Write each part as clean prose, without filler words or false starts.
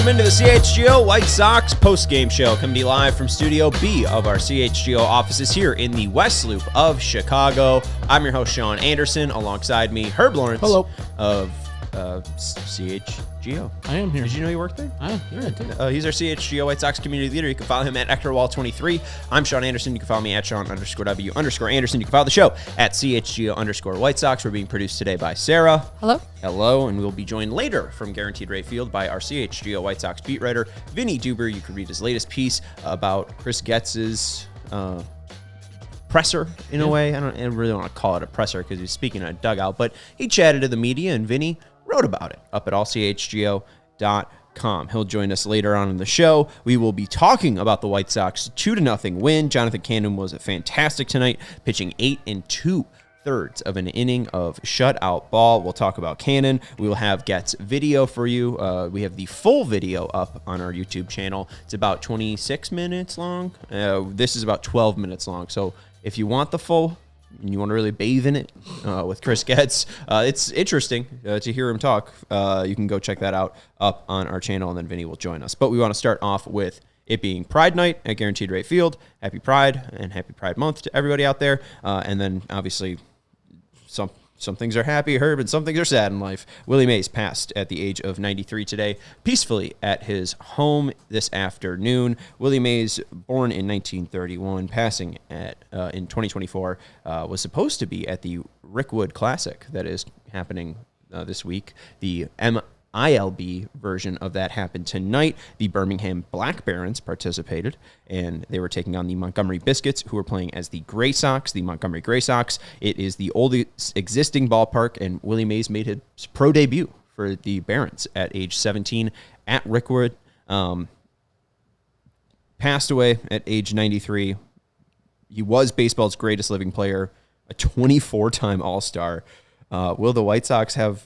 Into the CHGO White Sox post-game show, coming to you live from Studio B of our CHGO offices here in the West Loop of Chicago. I'm your host, Sean Anderson. Alongside me, Herb Lawrence. Hello. Of CHGO. I am here. Did you know you worked there? Yeah, I did. He's our CHGO White Sox community leader. You can follow him at EctorWall23. I'm Sean Anderson. You can follow me at Sean_W_Anderson. You can follow the show at CHGO_White Sox. We're being produced today by Sarah. Hello. Hello, and we'll be joined later from Guaranteed Rate Field by our CHGO White Sox beat writer, Vinnie Duber. You can read his latest piece about Chris Getz's presser, in a way. I really want to call it a presser because he's speaking in a dugout, but he chatted to the media, and Vinnie wrote about it up at allchgo.com. He'll join us later on in the show. We will be talking about the White Sox 2-0 win. Jonathan Cannon was fantastic tonight, pitching 8 2/3 of an inning of shutout ball. We'll talk about Cannon. We will have Getz video for you. We have the full video up on our YouTube channel. It's about 26 minutes long. This is about 12 minutes long. So if you want the full, and you want to really bathe in it with Chris Getz, it's interesting to hear him talk. You can go check that out up on our channel, and then Vinny will join us. But we want to start off with it being Pride Night at Guaranteed Rate Field. Happy Pride and Happy Pride Month to everybody out there. And then obviously some things are happy, Herb, and some things are sad in life. Willie Mays passed at the age of 93 today, peacefully at his home this afternoon. Willie Mays, born in 1931, passing in 2024, was supposed to be at the Rickwood Classic that is happening this week. The MILB version of that happened tonight. The Birmingham Black Barons participated, and they were taking on the Montgomery Biscuits, who were playing as the Gray Sox, the Montgomery Gray Sox. It is the oldest existing ballpark, and Willie Mays made his pro debut for the Barons at age 17 at Rickwood. Passed away at age 93. He was baseball's greatest living player, a 24-time All-Star. Will the White Sox have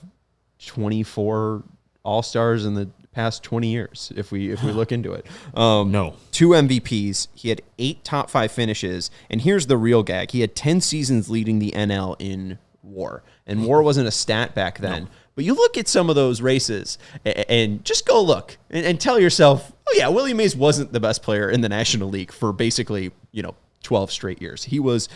24 All-Stars in the past 20 years, if we look into it? No. 2 MVPs. He had 8 top 5 finishes. And here's the real gag. He had 10 seasons leading the NL in WAR. And WAR wasn't a stat back then. No. But you look at some of those races and just go look and tell yourself, oh yeah, Willie Mays wasn't the best player in the National League for basically, 12 straight years. He was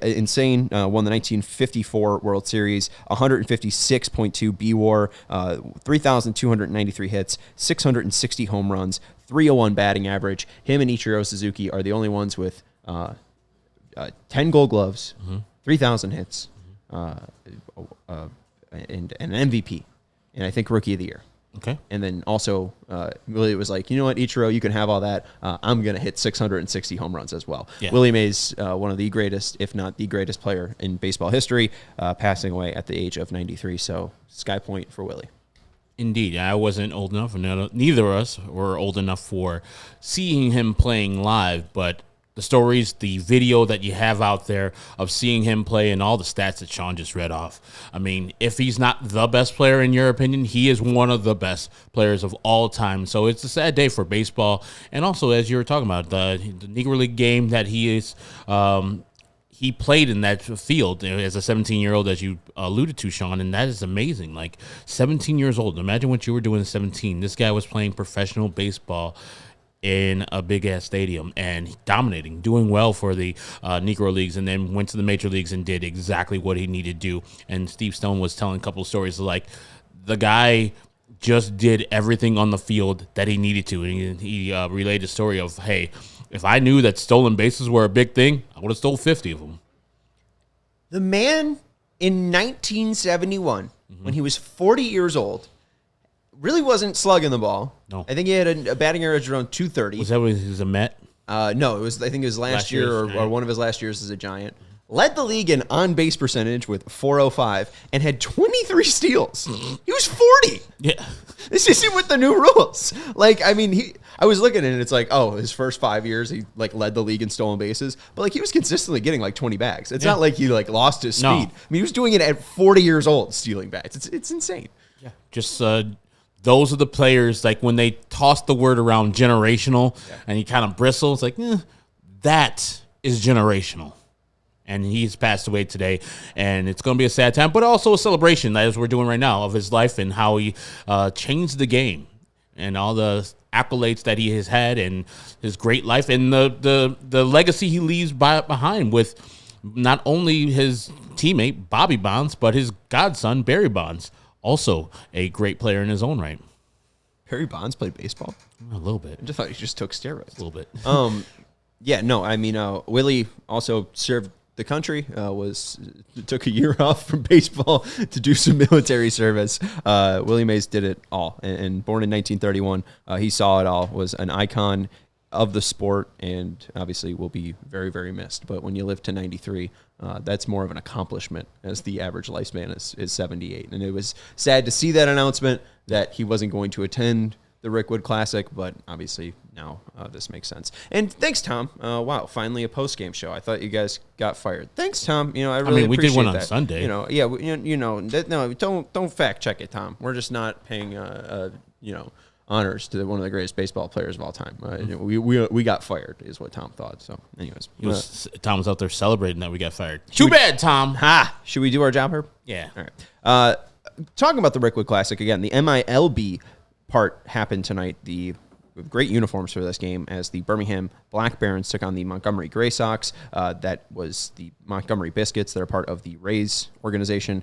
insane. Won the 1954 World Series, 156.2 BWAR, 3,293 hits, 660 home runs, 301 batting average. Him and Ichiro Suzuki are the only ones with 10 Gold Gloves, 3,000 hits, and an MVP, and I think Rookie of the Year. Okay. And then also, Willie was like, you know what, Ichiro, you can have all that. I'm going to hit 660 home runs as well. Yeah. Willie Mays, one of the greatest, if not the greatest player in baseball history, passing away at the age of 93. So, Sky Point for Willie. Indeed. I wasn't old enough, and neither of us were old enough for seeing him playing live, but the stories, the video that you have out there of seeing him play, and all the stats that Sean just read off. I mean, if he's not the best player in your opinion, he is one of the best players of all time. So it's a sad day for baseball. And also, as you were talking about, the Negro League game that he played in that field as a 17-year-old, as you alluded to, Sean, and that is amazing. Like, 17 years old. Imagine what you were doing at 17. This guy was playing professional baseball in a big-ass stadium and dominating, doing well for the Negro Leagues, and then went to the Major Leagues and did exactly what he needed to do. And Steve Stone was telling a couple of stories like the guy just did everything on the field that he needed to. And he relayed a story of, hey, if I knew that stolen bases were a big thing, I would have stole 50 of them. The man in 1971, when he was 40 years old, really wasn't slugging the ball. No. I think he had a batting average around 230. Was that when he was a Met? No, I think it was last year or one of his last years as a Giant. led the league in on-base percentage with 405, and had 23 steals. He was 40. Yeah. This isn't with the new rules. Like, I mean, I was looking at it, it's like, oh, his first 5 years, he, like, led the league in stolen bases. But, like, he was consistently getting, like, 20 bags. It's not like he, like, lost his speed. No. I mean, he was doing it at 40 years old, stealing bags. It's insane. Yeah. Just those are the players, like, when they toss the word around generational, and he kind of bristles, like, that is generational. And he's passed away today, and it's going to be a sad time, but also a celebration, as we're doing right now, of his life and how he changed the game and all the accolades that he has had and his great life and the legacy he leaves behind with not only his teammate, Bobby Bonds, but his godson, Barry Bonds, also a great player in his own right. Barry Bonds played baseball? A little bit. I just thought he just took steroids. A little bit. Yeah, no, I mean, Willie also served the country, took a year off from baseball to do some military service. Willie Mays did it all, and born in 1931, he saw it all, was an icon of the sport, and obviously will be very, very missed. But when you live to 93, that's more of an accomplishment, as the average lifespan is 78. And it was sad to see that announcement that he wasn't going to attend the Rickwood Classic, but obviously now this makes sense. And thanks, Tom. Wow, finally a post-game show. I thought you guys got fired. Thanks, Tom. You know, I really we appreciate did one on that. Sunday. You know, yeah, no, don't fact check it, Tom. We're just not paying, honors to one of the greatest baseball players of all time. We got fired, is what Tom thought. So, anyways, Tom was out there celebrating that we got fired. Too bad, Tom. Should we do our job here? Yeah. All right. Talking about the Rickwood Classic again, the MILB part happened tonight. The great uniforms for this game, as the Birmingham Black Barons took on the Montgomery Gray Sox. That was the Montgomery Biscuits. They're part of the Rays organization.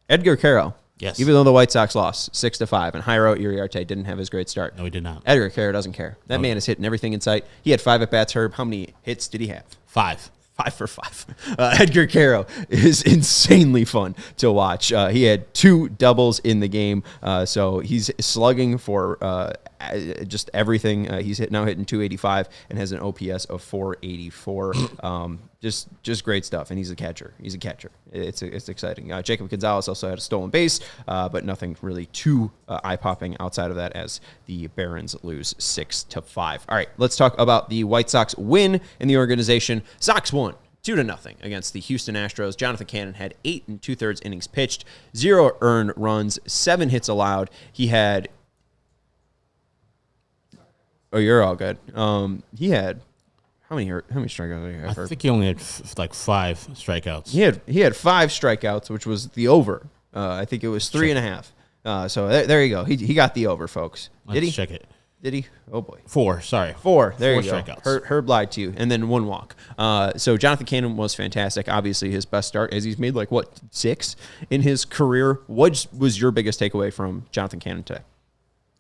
Edgar Caro. Yes. Even though the White Sox lost 6-5, and Jairo Iriarte didn't have his great start. No, he did not. Edgar Caro doesn't care. That man is hitting everything in sight. He had 5 at-bats, Herb. How many hits did he have? 5. 5 for 5. Edgar Caro is insanely fun to watch. He had 2 doubles in the game, so he's slugging for just everything. He's now hitting 285 and has an OPS of 484. Just great stuff, and he's a catcher. It's exciting. Jacob Gonzalez also had a stolen base, but nothing really too eye-popping outside of that, as the Barons lose 6-5. All right, let's talk about the White Sox win in the organization. Sox won 2-0 against the Houston Astros. Jonathan Cannon had 8 2/3 innings pitched, 0 earned runs, 7 hits allowed. He had... Oh, you're all good. He had... How many strikeouts did he have? I think he only had 5 strikeouts. He had 5 strikeouts, which was the over. I think it was 3.5. So there you go. He got the over, folks. Did he? Let's check it. Did he? Oh, boy. 4, sorry. 4. There you go. Strikeouts. Herb lied to you. And then 1 walk. So Jonathan Cannon was fantastic. Obviously, his best start, as he's made 6 in his career. What was your biggest takeaway from Jonathan Cannon today?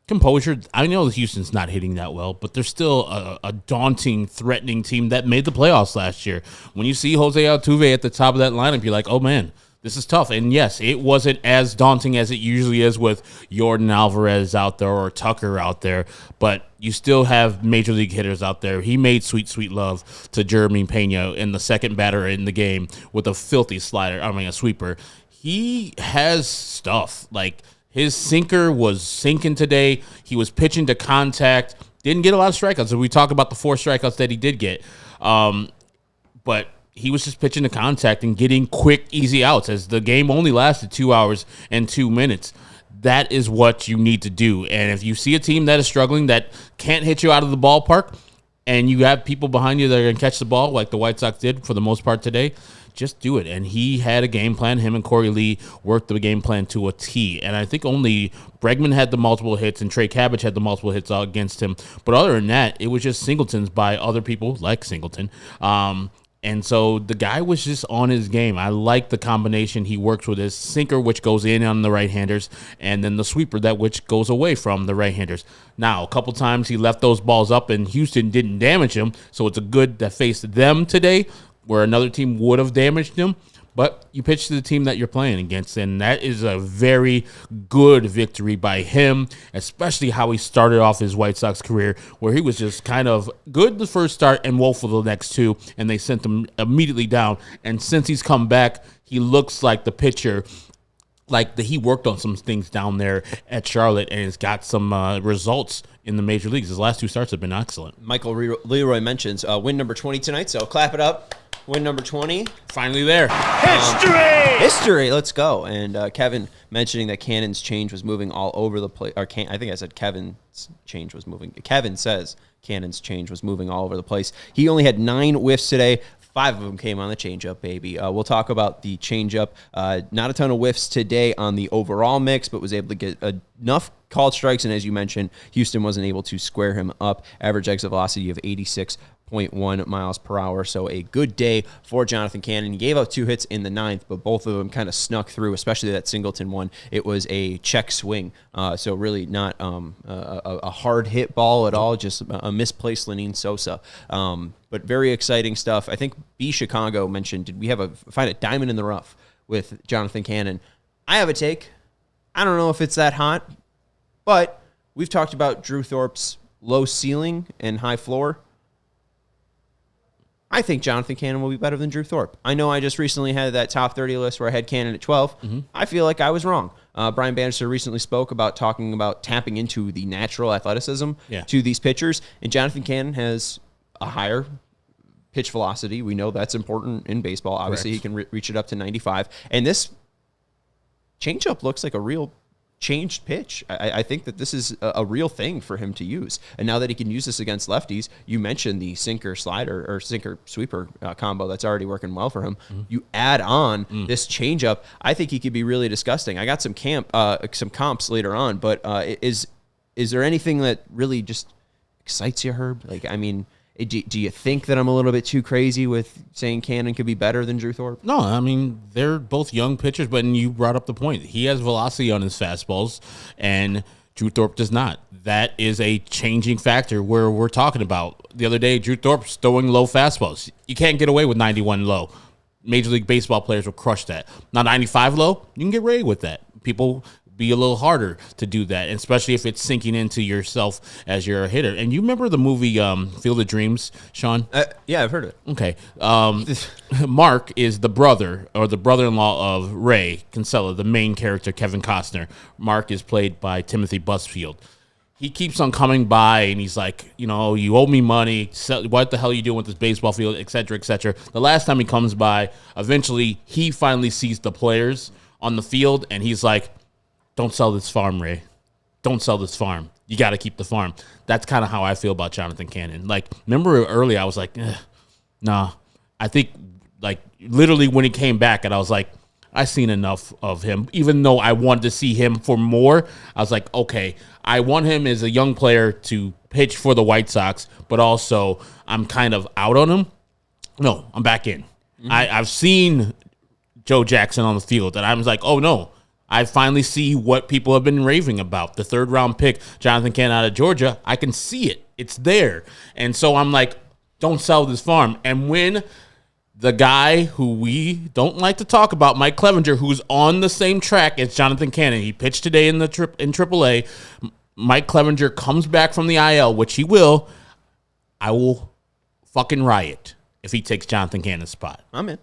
Composure. I know Houston's not hitting that well, but they're still a daunting, threatening team that made the playoffs last year. When you see Jose Altuve at the top of that lineup, you're like, oh, man, this is tough. And, yes, it wasn't as daunting as it usually is with Yordan Alvarez out there or Tucker out there, but you still have major league hitters out there. He made sweet, sweet love to Jeremy Pena in the second batter in the game with a filthy a sweeper. He has stuff. His sinker was sinking today. He was pitching to contact. Didn't get a lot of strikeouts. So we talk about the 4 strikeouts that he did get. But he was just pitching to contact and getting quick, easy outs, as the game only lasted 2 hours and 2 minutes. That is what you need to do. And if you see a team that is struggling, that can't hit you out of the ballpark, and you have people behind you that are going to catch the ball like the White Sox did for the most part today, just do it. And he had a game plan. Him and Corey Lee worked the game plan to a T. And I think only Bregman had the multiple hits and Trey Cabbage had the multiple hits against him. But other than that, it was just singletons by other people like Singleton. And so the guy was just on his game. I like the combination he works with, his sinker, which goes in on the right-handers, and then the sweeper, which goes away from the right-handers. Now, a couple times he left those balls up, and Houston didn't damage him, so it's a good that faced them today, where another team would have damaged him. But you pitch to the team that you're playing against, and that is a very good victory by him, especially how he started off his White Sox career, where he was just kind of good the first start and woeful the next two, and they sent him immediately down. And since he's come back, he looks like the pitcher, like he worked on some things down there at Charlotte and has got some results in the major leagues. His last two starts have been excellent. Michael Leroy mentions win number 20 tonight, so clap it up. Win number 20. Finally there. History. Let's go. And Kevin mentioning that Cannon's change was moving all over the place. I think I said Kevin's change was moving. Kevin says Cannon's change was moving all over the place. He only had 9 whiffs today. 5 of them came on the changeup, baby. We'll talk about the changeup. Not a ton of whiffs today on the overall mix, but was able to get enough called strikes. And as you mentioned, Houston wasn't able to square him up. Average exit velocity of 86.1 miles per hour. So a good day for Jonathan Cannon. He gave up 2 hits in the 9th, but both of them kind of snuck through, especially that Singleton one. It was a check swing. So really not a hard hit ball at all, just a misplaced Lenine Sosa. But very exciting stuff. I think B. Chicago mentioned, did we find a diamond in the rough with Jonathan Cannon? I have a take. I don't know if it's that hot, but we've talked about Drew Thorpe's low ceiling and high floor. I think Jonathan Cannon will be better than Drew Thorpe. I know I just recently had that top 30 list where I had Cannon at 12. Mm-hmm. I feel like I was wrong. Brian Bannister recently spoke about talking about tapping into the natural athleticism to these pitchers, and Jonathan Cannon has a higher pitch velocity. We know that's important in baseball. Obviously, Correct. He can reach it up to 95. And this changeup looks like a real changed pitch. I think that this is a real thing for him to use. And now that he can use this against lefties, you mentioned the sinker slider or sinker sweeper combo that's already working well for him. Mm-hmm. You add on this changeup, I think he could be really disgusting. I got some comps later on, but is there anything that really just excites you, Herb? Like, I mean, do you think that I'm a little bit too crazy with saying Cannon could be better than Drew Thorpe? No, I mean, they're both young pitchers, but you brought up the point. He has velocity on his fastballs, and Drew Thorpe does not. That is a changing factor where we're talking about. The other day, Drew Thorpe's throwing low fastballs. You can't get away with 91 low. Major League Baseball players will crush that. Now, 95 low, you can get away with that. People be a little harder to do that, especially if it's sinking into yourself as you're a hitter. And you remember the movie Field of Dreams, Sean? Yeah, I've heard of it. Okay. Mark is the brother or the brother-in-law of Ray Kinsella, the main character, Kevin Costner. Mark is played by Timothy Busfield. He keeps on coming by, and he's like, you owe me money. What the hell are you doing with this baseball field, et cetera, et cetera. The last time he comes by, eventually he finally sees the players on the field, and he's like, don't sell this farm, Ray. Don't sell this farm. You got to keep the farm. That's kind of how I feel about Jonathan Cannon. Like, remember earlier I was like, nah. I think, like, literally when he came back, and I was like, I've seen enough of him. Even though I wanted to see him for more, I was like, okay, I want him as a young player to pitch for the White Sox, but also I'm kind of out on him. No, I'm back in. Mm-hmm. I've seen Joe Jackson on the field, and I was like, oh, no. I finally see what people have been raving about. The 3rd-round pick, Jonathan Cannon out of Georgia, I can see it. It's there. And so I'm like, don't sell this farm. And when the guy who we don't like to talk about, Mike Clevenger, who's on the same track as Jonathan Cannon, he pitched today in AAA, Mike Clevenger comes back from the IL, which he will, I will fucking riot if he takes Jonathan Cannon's spot. I'm in.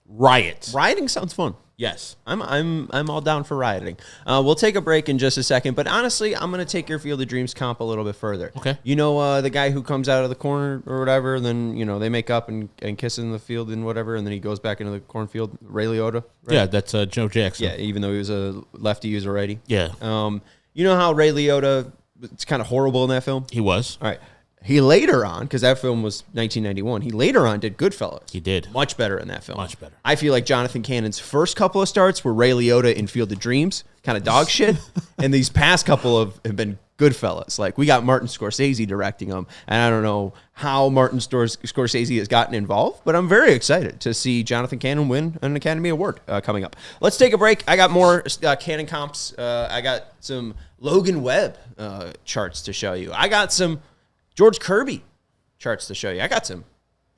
Riot. Rioting sounds fun. Yes. I'm all down for rioting. We'll take a break in just a second, but honestly, I'm going to take your Field of Dreams comp a little bit further. Okay. The guy who comes out of the corner or whatever, and then, they make up and kiss in the field and whatever, and then he goes back into the cornfield, Ray Liotta, right? Yeah, that's Joe Jackson. Yeah, even though he was a lefty, he was a righty. Yeah. You know how Ray Liotta, it's kind of horrible in that film? He was. All right. He later on, because that film was 1991, he later on did Goodfellas. He did. Much better in that film. Much better. I feel like Jonathan Cannon's first couple of starts were Ray Liotta in Field of Dreams, kind of dog shit, and these past couple have been Goodfellas. Like, we got Martin Scorsese directing them, and I don't know how Martin Scorsese has gotten involved, but I'm very excited to see Jonathan Cannon win an Academy Award coming up. Let's take a break. I got more Cannon comps. I got some Logan Webb charts to show you. I got some George Kirby charts to show you. I got some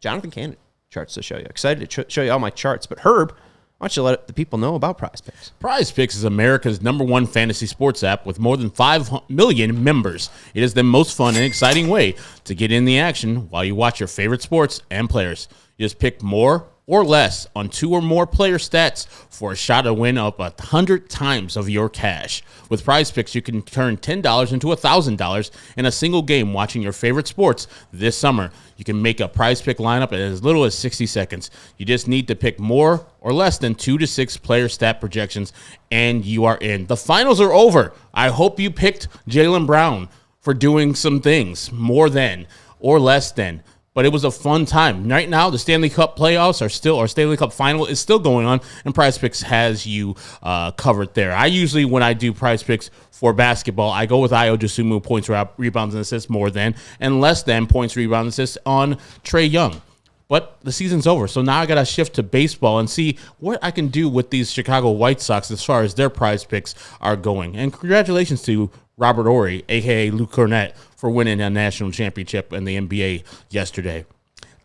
Jonathan Cannon charts to show you. Excited to show you all my charts. But Herb, Why don't you let the people know about Prize Picks? Prize Picks is America's #1 fantasy sports app with more than 5 million members. It is the most fun and exciting way to get in the action while you watch your favorite sports and players. You just pick more or less on 2 or more player stats for a shot to win up 100 times of your cash. With Prize Picks, you can turn $10 into $1,000 in a single game watching your favorite sports this summer. You can make a Prize Pick lineup in as little as 60 seconds. You just need to pick more or less than 2 to 6 player stat projections, and you are in. The finals are over. I hope you picked Jaylen Brown for doing some things more than or less than. But it was a fun time. Right now, the Stanley Cup playoffs are still, or Stanley Cup final is still going on, and Prize Picks has you covered there. I usually, when I do Prize Picks for basketball, I go with Ayo Dosunmu, points, rebounds, and assists more than, and less than points, rebounds, assists on Trae Young. But the season's over, so now I got to shift to baseball and see what I can do with these Chicago White Sox as far as their Prize Picks are going. And congratulations to Robert Horry, a.k.a. Luke Cornett, for winning a national championship in the NBA yesterday.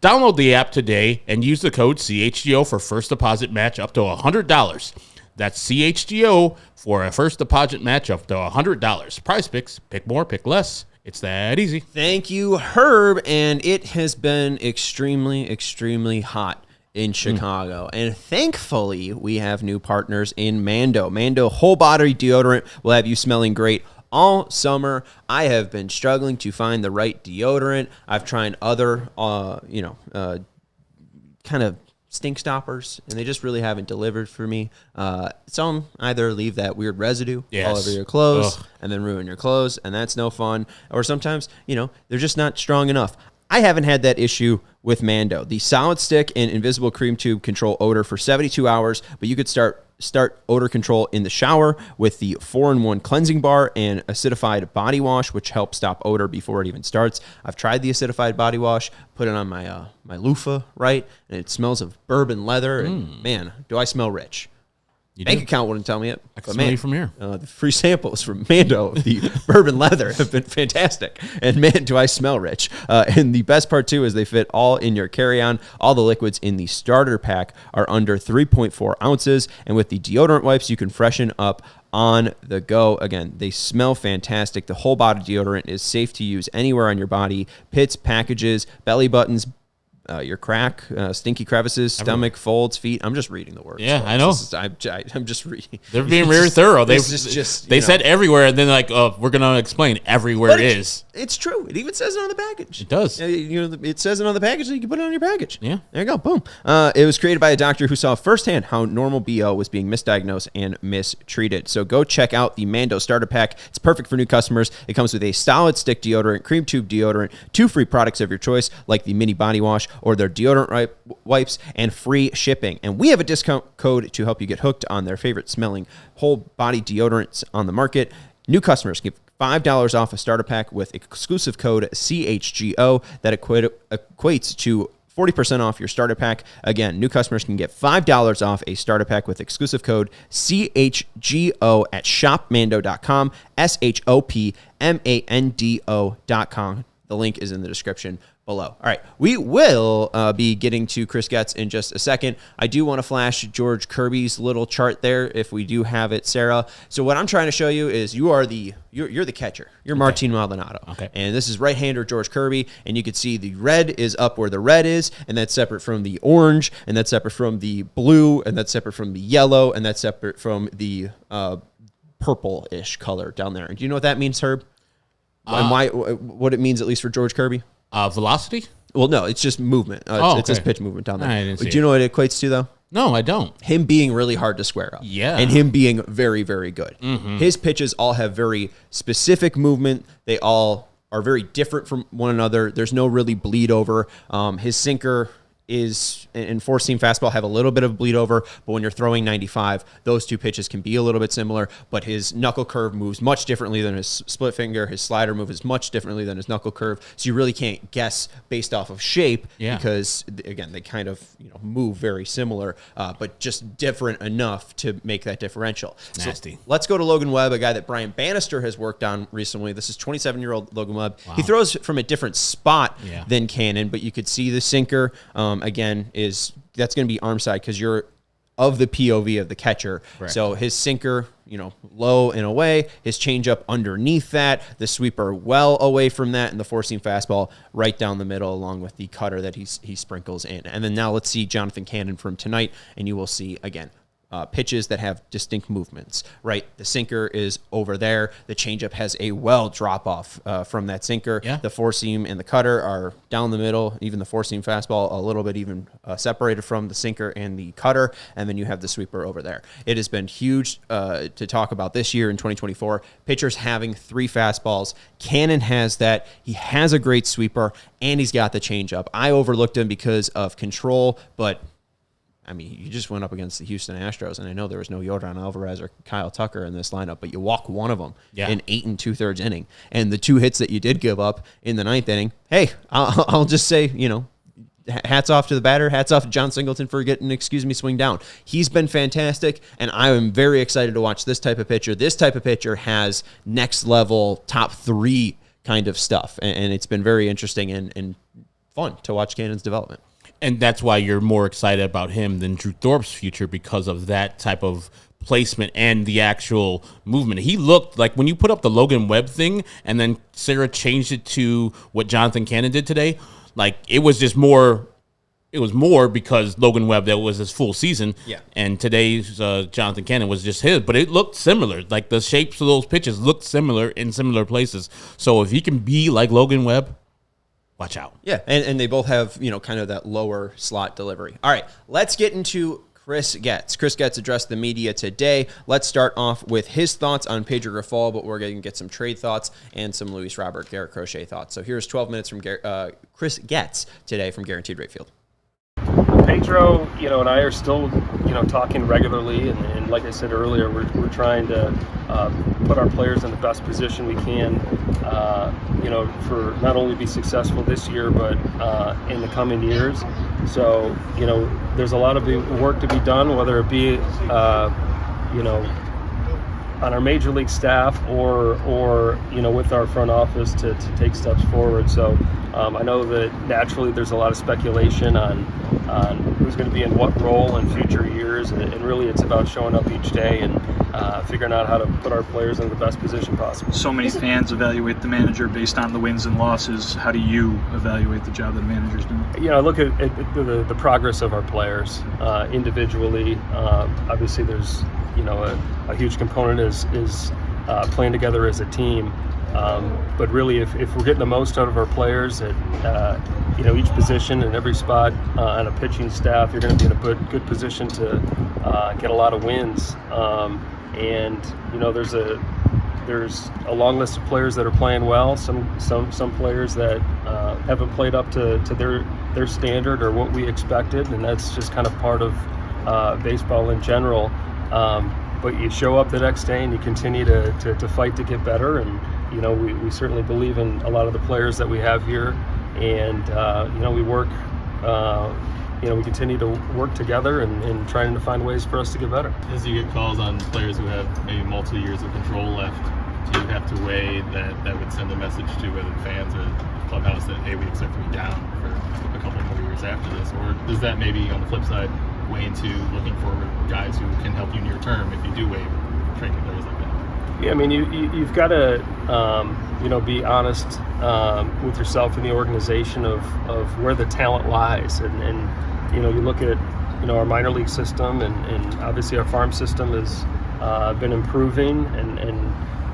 Download the app today and use the code CHGO for first deposit match up to $100. That's CHGO for a first deposit match up to $100. Prize Picks, pick more, pick less. It's that easy. Thank you, Herb. And it has been extremely, extremely hot in Chicago. And thankfully, we have new partners in Mando. Mando whole body deodorant will have you smelling great all summer. I have been struggling to find the right deodorant. I've tried other, kind of stink stoppers, and they just really haven't delivered for me. Some either leave that weird residue all over your clothes and then ruin your clothes, and that's no fun. Or sometimes, they're just not strong enough. I haven't had that issue with Mando. The solid stick and invisible cream tube control odor for 72 hours, but you could start odor control in the shower with the 4-in-1 cleansing bar and acidified body wash, which helps stop odor before it even starts. I've tried the acidified body wash, put it on my my loofah, right? And it smells of bourbon leather, and man, do I smell rich. Bank account wouldn't tell me it. I can smell you from here. The free samples from Mando, the bourbon leather, have been fantastic. And man, do I smell rich. And the best part, too, is they fit all in your carry-on. All the liquids in the starter pack are under 3.4 ounces. And with the deodorant wipes, you can freshen up on the go. Again, they smell fantastic. The whole body deodorant is safe to use anywhere on your body. Pits, packages, belly buttons, your crack, stinky crevices, stomach, folds, feet. I'm just reading the words. Yeah, I know. I'm just reading. They're being very thorough. They said everywhere, and then we're going to explain everywhere it is. It's true. It even says it on the package. It does. It says it on the package, so you can put it on your package. Yeah. There you go. Boom. It was created by a doctor who saw firsthand how normal BO was being misdiagnosed and mistreated. So go check out the Mando starter pack. It's perfect for new customers. It comes with a solid stick deodorant, cream tube deodorant, 2 free products of your choice, like the mini body wash or their deodorant wipes, and free shipping. And we have a discount code to help you get hooked on their favorite smelling whole body deodorants on the market. New customers get $5 off a starter pack with exclusive code CHGO. That equates to 40% off your starter pack. Again, new customers can get $5 off a starter pack with exclusive code CHGO at shopmando.com, shopmando.com. The link is in the description below. All right, we will be getting to Chris Getz in just a second. I do want to flash George Kirby's little chart there, if we do have it, Sarah. So what I'm trying to show you is you're the catcher. You're Martin Maldonado. Okay. And this is right-hander George Kirby, and you can see the red is up where the red is, and that's separate from the orange, and that's separate from the blue, and that's separate from the yellow, and that's separate from the purple-ish color down there. And do you know what that means, Herb? And what it means, at least for George Kirby? Velocity? Well, no, it's just movement. It's his pitch movement down there. I didn't see Do you know what it equates to, though? No, I don't. Him being really hard to square up. Yeah. And him being very, very good. Mm-hmm. His pitches all have very specific movement. They all are very different from one another. There's no really bleed over. His sinker is, and four-seam fastball have a little bit of bleed over, but when you're throwing 95, those two pitches can be a little bit similar, but his knuckle curve moves much differently than his split finger. His slider moves much differently than his knuckle curve, so you really can't guess based off of shape because, again, they kind of move very similar, but just different enough to make that differential. Nasty. So let's go to Logan Webb, a guy that Brian Bannister has worked on recently. This is 27-year-old Logan Webb. Wow. He throws from a different spot than Cannon, but you could see the sinker, again, that's going to be arm side because you're of the POV of the catcher. Correct. So his sinker, low and away, his changeup underneath that, the sweeper well away from that, and the four-seam fastball right down the middle, along with the cutter that he sprinkles in. And then now let's see Jonathan Cannon from tonight, and you will see again pitches that have distinct movements, right? The sinker is over there. The changeup has a drop off from that sinker. Yeah. The four seam and the cutter are down the middle. Even the four seam fastball a little bit even separated from the sinker and the cutter. And then you have the sweeper over there. It has been huge to talk about this year in 2024. Pitchers having 3 fastballs. Cannon has that. He has a great sweeper, and he's got the changeup. I overlooked him because of control, but I mean, you just went up against the Houston Astros, and I know there was no Yordan Alvarez or Kyle Tucker in this lineup, but you walk one of them in 8 2/3 inning. And the 2 hits that you did give up in the 9th inning, hey, I'll just say, hats off to the batter, hats off to John Singleton for getting, swing down. He's been fantastic, and I am very excited to watch this type of pitcher. This type of pitcher has next level, top 3 kind of stuff, and it's been very interesting and fun to watch Cannon's development. And that's why you're more excited about him than Drew Thorpe's future, because of that type of placement and the actual movement. He looked like, when you put up the Logan Webb thing and then Sarah changed it to what Jonathan Cannon did today, like it was more because Logan Webb, that was his full season. Yeah. And today's Jonathan Cannon was just his, but it looked similar. Like the shapes of those pitches looked similar in similar places. So if he can be like Logan Webb, watch out. Yeah, and they both have, kind of that lower slot delivery. All right, let's get into Chris Getz. Chris Getz addressed the media today. Let's start off with his thoughts on Pedri Grifol, but we're going to get some trade thoughts and some Luis Robert, Garrett Crochet thoughts. So here's 12 minutes from Chris Getz today from Guaranteed Rate Field. Pedro, and I are still, talking regularly, and like I said earlier, we're trying to put our players in the best position we can, for not only be successful this year, but in the coming years. So, there's a lot of work to be done, whether it be, on our major league staff or with our front office to take steps forward. So I know that naturally there's a lot of speculation on who's going to be in what role in future years, and really it's about showing up each day and figuring out how to put our players in the best position possible. So many fans evaluate the manager based on the wins and losses. How do you evaluate the job that the manager's doing? I look at the progress of our players individually. Obviously there's a huge component is playing together as a team. But really, if we're getting the most out of our players at each position and every spot on a pitching staff, you're going to be in a good position to get a lot of wins. There's a long list of players that are playing well. Some players that haven't played up to their standard or what we expected, and that's just kind of part of baseball in general. But you show up the next day and you continue to fight to get better, and we certainly believe in a lot of the players that we have here, and we work we continue to work together and trying to find ways for us to get better. As you get calls on players who have maybe multiple years of control left, do you have to weigh that would send a message to whether fans or the clubhouse that, hey, we expect to be down for a couple more years after this? Or does that maybe, on the flip side, weigh into looking for guys who can help you near term if you do waive trading players like that? Yeah, I mean, you've got to be honest with yourself and the organization of where the talent lies, and you look at our minor league system, and obviously our farm system has been improving, and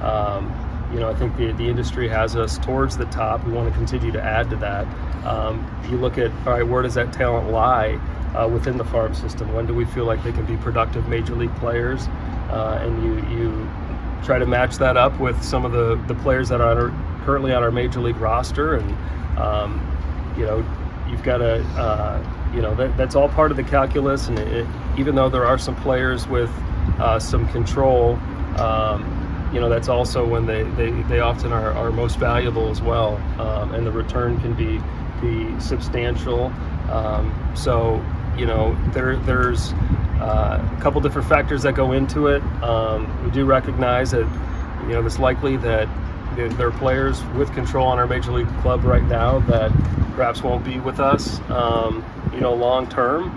I think the industry has us towards the top. We want to continue to add to that. You look at, all right, where does that talent lie within the farm system? When do we feel like they can be productive major league players? And you try to match that up with some of the players that are currently on our major league roster, and you've got to that's all part of the calculus. And even though there are some players with some control, that's also when they often are most valuable as well, and the return can be substantial. There's a couple different factors that go into it. We do recognize that it's likely that there are players with control on our major league club right now that perhaps won't be with us long term.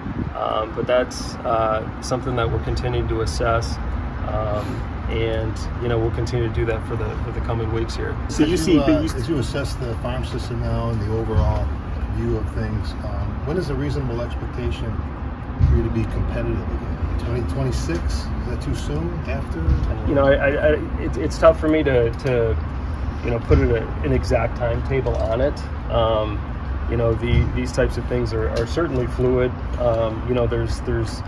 But that's something that we're continuing to assess, and we'll continue to do that for the coming weeks here. So as you assess the farm system now and the overall view of things, when is a reasonable expectation for you to be competitive again? 2026? Is that too soon? After? It's tough for me to put an exact timetable on it. These types of things are certainly fluid. There's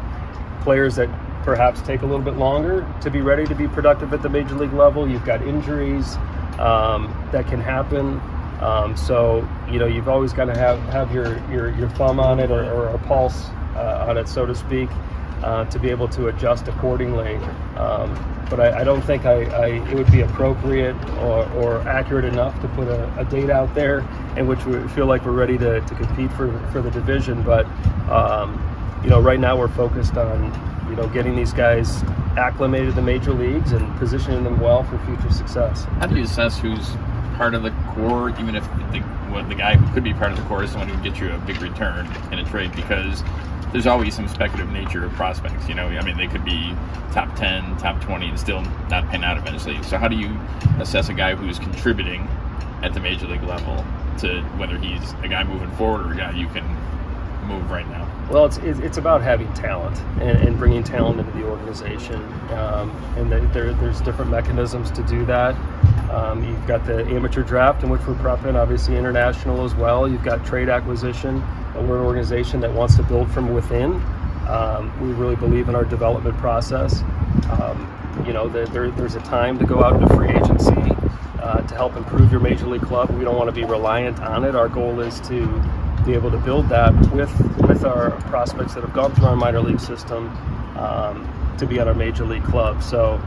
players that perhaps take a little bit longer to be ready to be productive at the major league level. You've got injuries that can happen. So you've always got to have your thumb on it or a pulse on it, so to speak, to be able to adjust accordingly. But I don't think it would be appropriate or accurate enough to put a date out there in which we feel like we're ready to compete for the division. But right now we're focused on getting these guys acclimated to the major leagues and positioning them well for future success. How do you assess who's part of the core, even if the guy who could be part of the core is someone who would get you a big return in a trade? Because there's always some speculative nature of prospects. They could be top 10, top 20, and still not pan out eventually. So how do you assess a guy who's contributing at the major league level to whether he's a guy moving forward or a guy you can move right now? Well, it's about having talent and bringing talent into the organization, and there's different mechanisms to do that. You've got the amateur draft, in which we're prepping, obviously international as well. You've got trade acquisition, and we're an organization that wants to build from within. We really believe in our development process. There's a time to go out into free agency to help improve your major league club. We don't want to be reliant on it. Our goal is to be able to build that with our prospects that have gone through our minor league system to be at our major league club. So,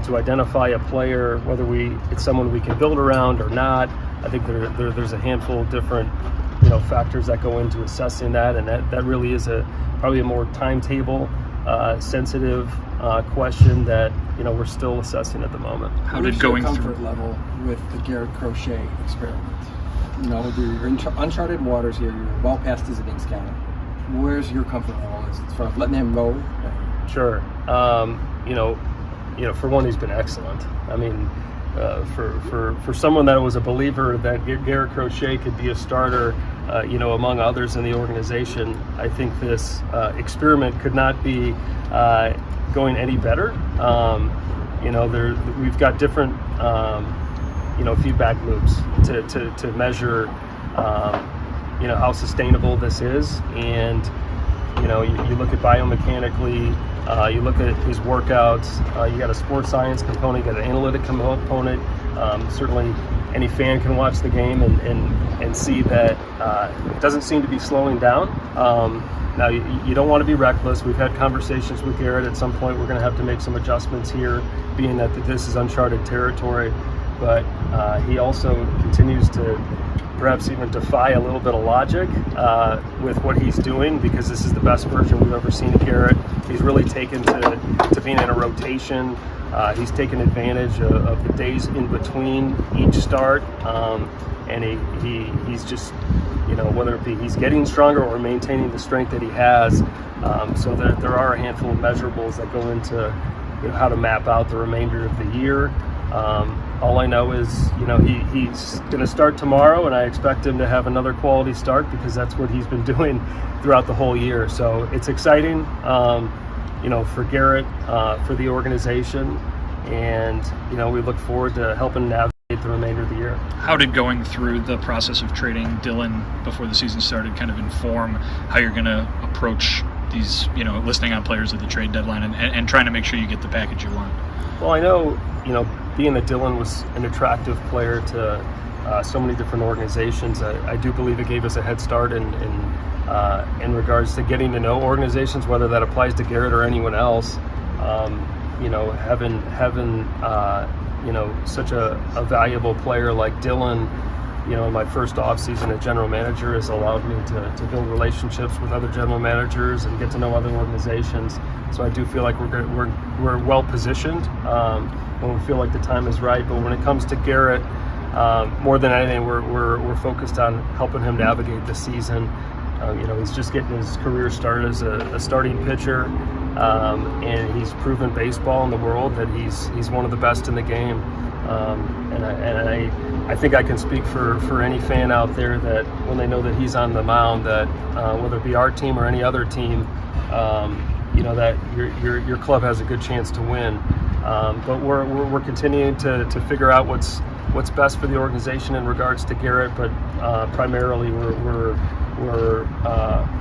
to identify a player, whether it's someone we can build around or not, I think there's a handful of different factors that go into assessing that, and that really is probably a more timetable sensitive question that we're still assessing at the moment. How did going through comfort level with the Garrett Crochet experiment? You're in uncharted waters here. You're well past his innings count. Where's your comfort level as far as letting him go? Sure. For one, he's been excellent. I mean, for someone that was a believer that Garrett Crochet could be a starter, among others in the organization, I think this experiment could not be going any better. We've got different feedback loops to measure how sustainable this is, and you look at biomechanically, you look at his workouts, you got a sports science component, you got an analytic component. Certainly any fan can watch the game and see that it doesn't seem to be slowing down. Now, you don't want to be reckless. We've had conversations with Garrett. At some point, we're going to have to make some adjustments here, being that this is uncharted territory. But he also continues to perhaps even defy a little bit of logic with what he's doing, because this is the best version we've ever seen of Garrett. He's really taken to being in a rotation. He's taken advantage of the days in between each start, and he's just, whether it be he's getting stronger or maintaining the strength that he has. So there are a handful of measurables that go into how to map out the remainder of the year. All I know is, he's going to start tomorrow, and I expect him to have another quality start, because that's what he's been doing throughout the whole year. So it's exciting, for Garrett, for the organization, and, we look forward to helping navigate the remainder of the year. How did going through the process of trading Dylan before the season started kind of inform how you're going to approach these, listing on players at the trade deadline and trying to make sure you get the package you want? Well, I know, being that Dylan was an attractive player to so many different organizations, I do believe it gave us a head start in regards to getting to know organizations, whether that applies to Garrett or anyone else. Having such a valuable player like Dylan, in my first offseason as general manager, has allowed me to build relationships with other general managers and get to know other organizations. So I do feel like we're well positioned when we feel like the time is right. But when it comes to Garrett, more than anything, we're focused on helping him navigate the season. He's just getting his career started as a starting pitcher, and he's proven baseball in the world that he's one of the best in the game. And I think I can speak for any fan out there that when they know that he's on the mound, that whether it be our team or any other team, that your club has a good chance to win. But we're continuing to figure out what's best for the organization in regards to Garrett. But primarily we're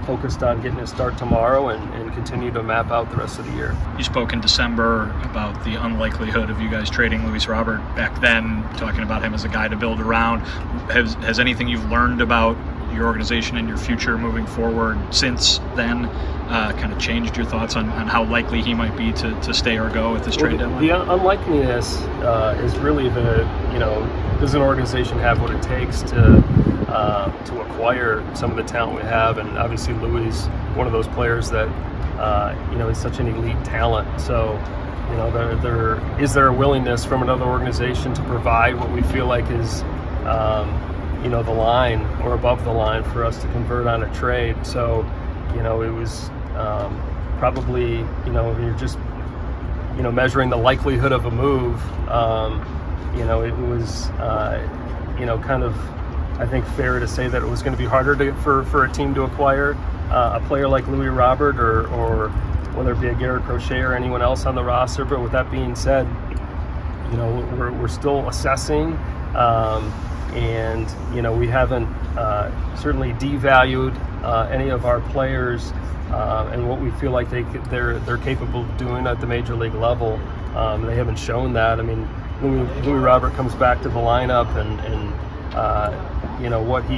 focused on getting a start tomorrow and continue to map out the rest of the year. You spoke in December about the unlikelihood of you guys trading Luis Robert back then, talking about him as a guy to build around. Has anything you've learned about your organization and your future moving forward since then kind of changed your thoughts on how likely he might be to stay or go at this trade deadline? The unlikeliness is really does an organization have what it takes to acquire some of the talent we have? And obviously Louis, one of those players that is such an elite talent. So is there a willingness from another organization to provide what we feel like is the line or above the line for us to convert on a trade? So it was probably you're just measuring the likelihood of a move. It was kind of, I think, fair to say that it was going to be harder for a team to acquire a player like Louis Robert or whether it be a Garrett Crochet or anyone else on the roster. But with that being said, we're still assessing, and we haven't certainly devalued any of our players and what we feel like they're capable of doing at the major league level. They haven't shown that. I mean, Louis Robert comes back to the lineup and what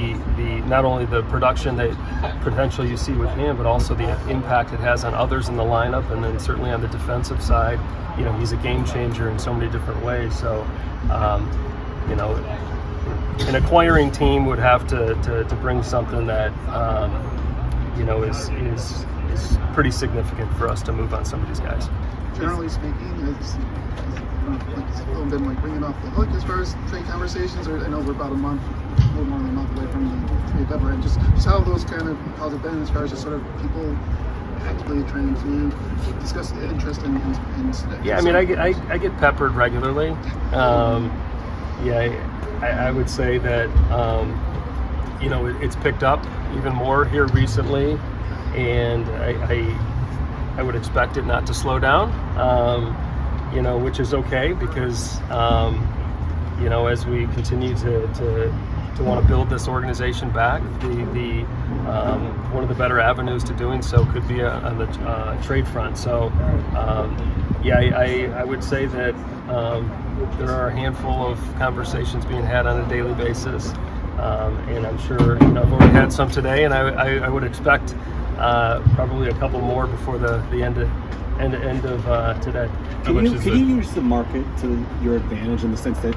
not only the production that potential you see with him, but also the impact it has on others in the lineup, and then certainly on the defensive side, he's a game changer in so many different ways. So, an acquiring team would have to bring something that is pretty significant for us to move on some of these guys. Generally speaking, it's still been bringing off the hook as far as trade conversations, or I know we're about a little more than a month away from the trade deadline. Just how how's it been as far as just sort of people actively trying to discuss the interest in yeah, I mean, I get peppered regularly. I would say that it's picked up even more here recently, and I would expect it not to slow down, which is okay because as we continue to want to build this organization back, the one of the better avenues to doing so could be on the trade front. So I would say that there are a handful of conversations being had on a daily basis, and I'm sure I've already had some today, and I would expect probably a couple more before the end of today. Can you use the market to your advantage in the sense that,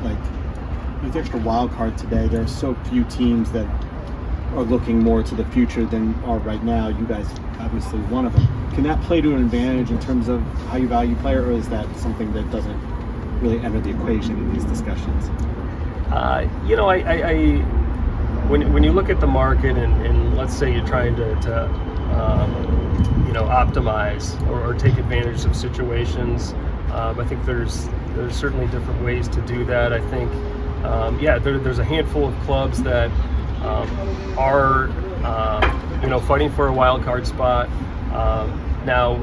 with the extra wild card today, there are so few teams that are looking more to the future than are right now? You guys obviously one of them. Can that play to an advantage in terms of how you value player, or is that something that doesn't really enter the equation in these discussions? When you look at the market and let's say you're trying to optimize or take advantage of situations, I think there's certainly different ways to do that. I think there's a handful of clubs that are fighting for a wild card spot. Now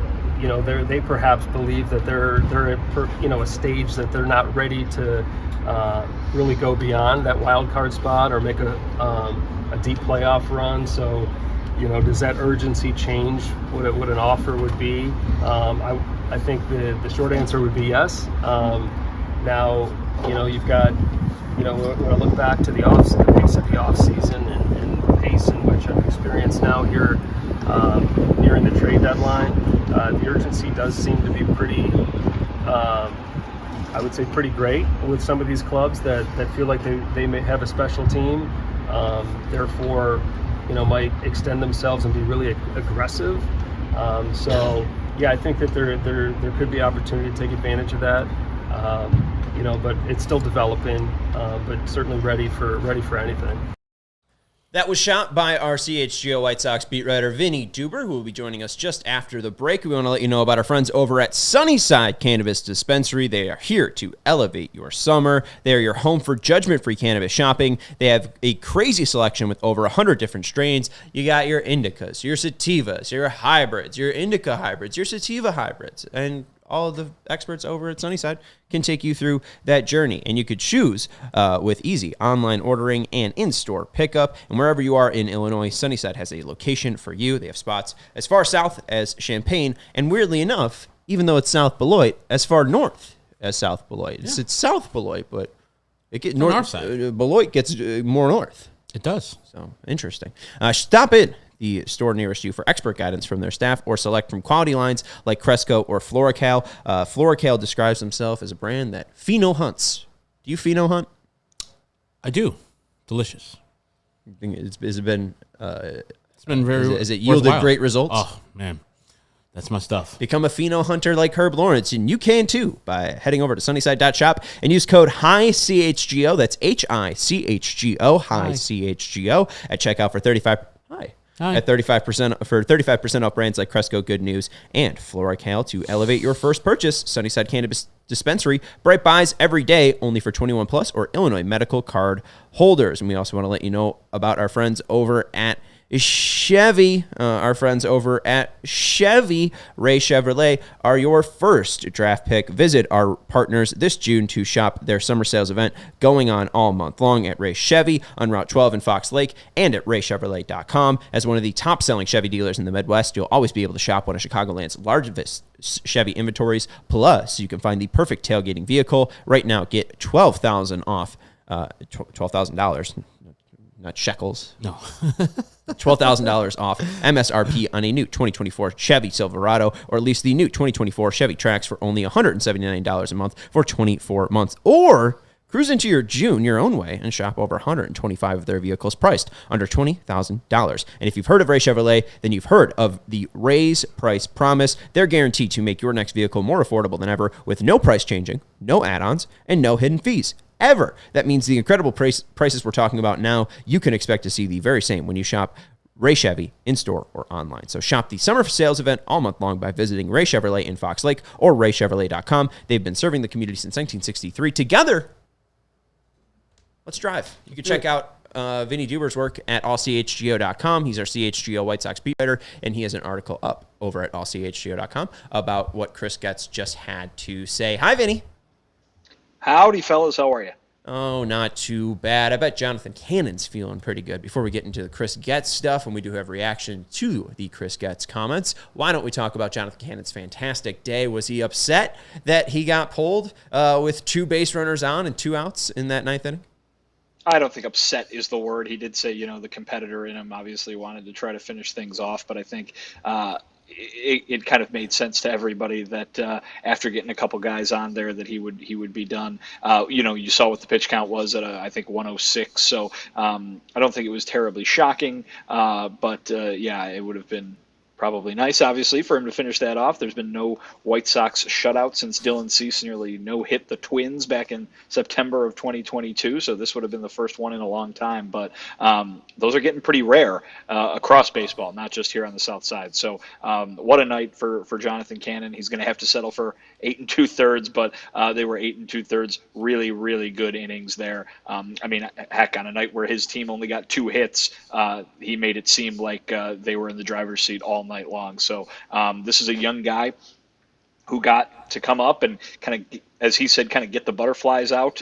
they perhaps believe that they're at a stage that they're not ready to really go beyond that wild card spot or make a deep playoff run. So does that urgency change what an offer would be? I think the short answer would be yes. Now you've got when I look back to the pace of the off season and the pace in which I've experienced now here nearing the trade deadline, the urgency does seem to be pretty, I would say, pretty great with some of these clubs that feel like they may have a special team, therefore might extend themselves and be really aggressive. I think that there could be opportunity to take advantage of that. But it's still developing, but certainly ready for anything. That was shot by our CHGO White Sox beat writer, Vinnie Duber, who will be joining us just after the break. We want to let you know about our friends over at Sunnyside Cannabis Dispensary. They are here to elevate your summer. They are your home for judgment-free cannabis shopping. They have a crazy selection with over 100 different strains. You got your indicas, your sativas, your hybrids, your indica hybrids, your sativa hybrids, and all of the experts over at Sunnyside can take you through that journey. And you could choose with easy online ordering and in-store pickup. And wherever you are in Illinois, Sunnyside has a location for you. They have spots as far south as Champaign. And weirdly enough, even though it's South Beloit, as far north as South Beloit. Yeah. It's South Beloit, but it gets north. Our side. Beloit gets more north. It does. So interesting. Stop in the store nearest you for expert guidance from their staff, or select from quality lines like Cresco or Floracal. Floracal describes himself as a brand that pheno hunts. Do you pheno hunt? I do. Delicious. Has it been? It's been very. Has it yielded worthwhile. Great results? Oh man, that's my stuff. Become a pheno hunter like Herb Lawrence, and you can too by heading over to Sunnyside.shop and use code HICHGO. That's HICHGO, HICHGO at checkout for 35. At 35% off brands like Cresco, Good News, and Floracal to elevate your first purchase. Sunnyside Cannabis Dispensary, bright buys every day, only for 21 plus or Illinois medical card holders. And we also want to let you know about our friends over at Chevy. Our friends over at Chevy, Ray Chevrolet, are your first draft pick. Visit our partners this June to shop their summer sales event going on all month long at Ray Chevy on Route 12 in Fox Lake and at raychevrolet.com. As one of the top-selling Chevy dealers in the Midwest, you'll always be able to shop one of Chicagoland's largest Chevy inventories. Plus, you can find the perfect tailgating vehicle. Right now, get $12,000 off. $12,000. Not shekels. No. $12,000 off MSRP on a new 2024 Chevy Silverado, or at least the new 2024 Chevy Trax for only $179 a month for 24 months. Or cruise into your June your own way and shop over 125 of their vehicles priced under $20,000. And if you've heard of Ray Chevrolet, then you've heard of the Ray's Price Promise. They're guaranteed to make your next vehicle more affordable than ever with no price changing, no add-ons, and no hidden fees. Ever. That means the incredible prices we're talking about now, you can expect to see the very same when you shop Ray Chevy in-store or online. So shop the summer sales event all month long by visiting Ray Chevrolet in Fox Lake or raychevrolet.com. They've been serving the community since 1963. Together, let's drive. You can check out Vinnie Duber's work at allchgo.com. He's our CHGO White Sox beat writer, and he has an article up over at allchgo.com about what Chris Getz just had to say. Hi, Vinnie. Howdy, fellas. How are you? Oh, not too bad. I bet Jonathan Cannon's feeling pretty good. Before we get into the Chris Getz stuff, and we do have reaction to the Chris Getz comments, why don't we talk about Jonathan Cannon's fantastic day? Was he upset that he got pulled with 2 base runners on and 2 outs in that 9th inning? I don't think upset is the word. He did say, the competitor in him obviously wanted to try to finish things off, but I think it kind of made sense to everybody that after getting a couple guys on there that he would be done. You saw what the pitch count was at I think 106. So I don't think it was terribly shocking, but it would have been probably nice, obviously, for him to finish that off. There's been no White Sox shutout since Dylan Cease nearly no-hit the Twins back in September of 2022, so this would have been the first one in a long time. But those are getting pretty rare across baseball, not just here on the South Side. So what a night for Jonathan Cannon. He's going to have to settle for 8 2/3, but they were 8 2/3 really, really good innings there. Heck, on a night where his team only got 2 hits, he made it seem like they were in the driver's seat all night long. So this is a young guy who got to come up and kind of, as he said, kind of get the butterflies out,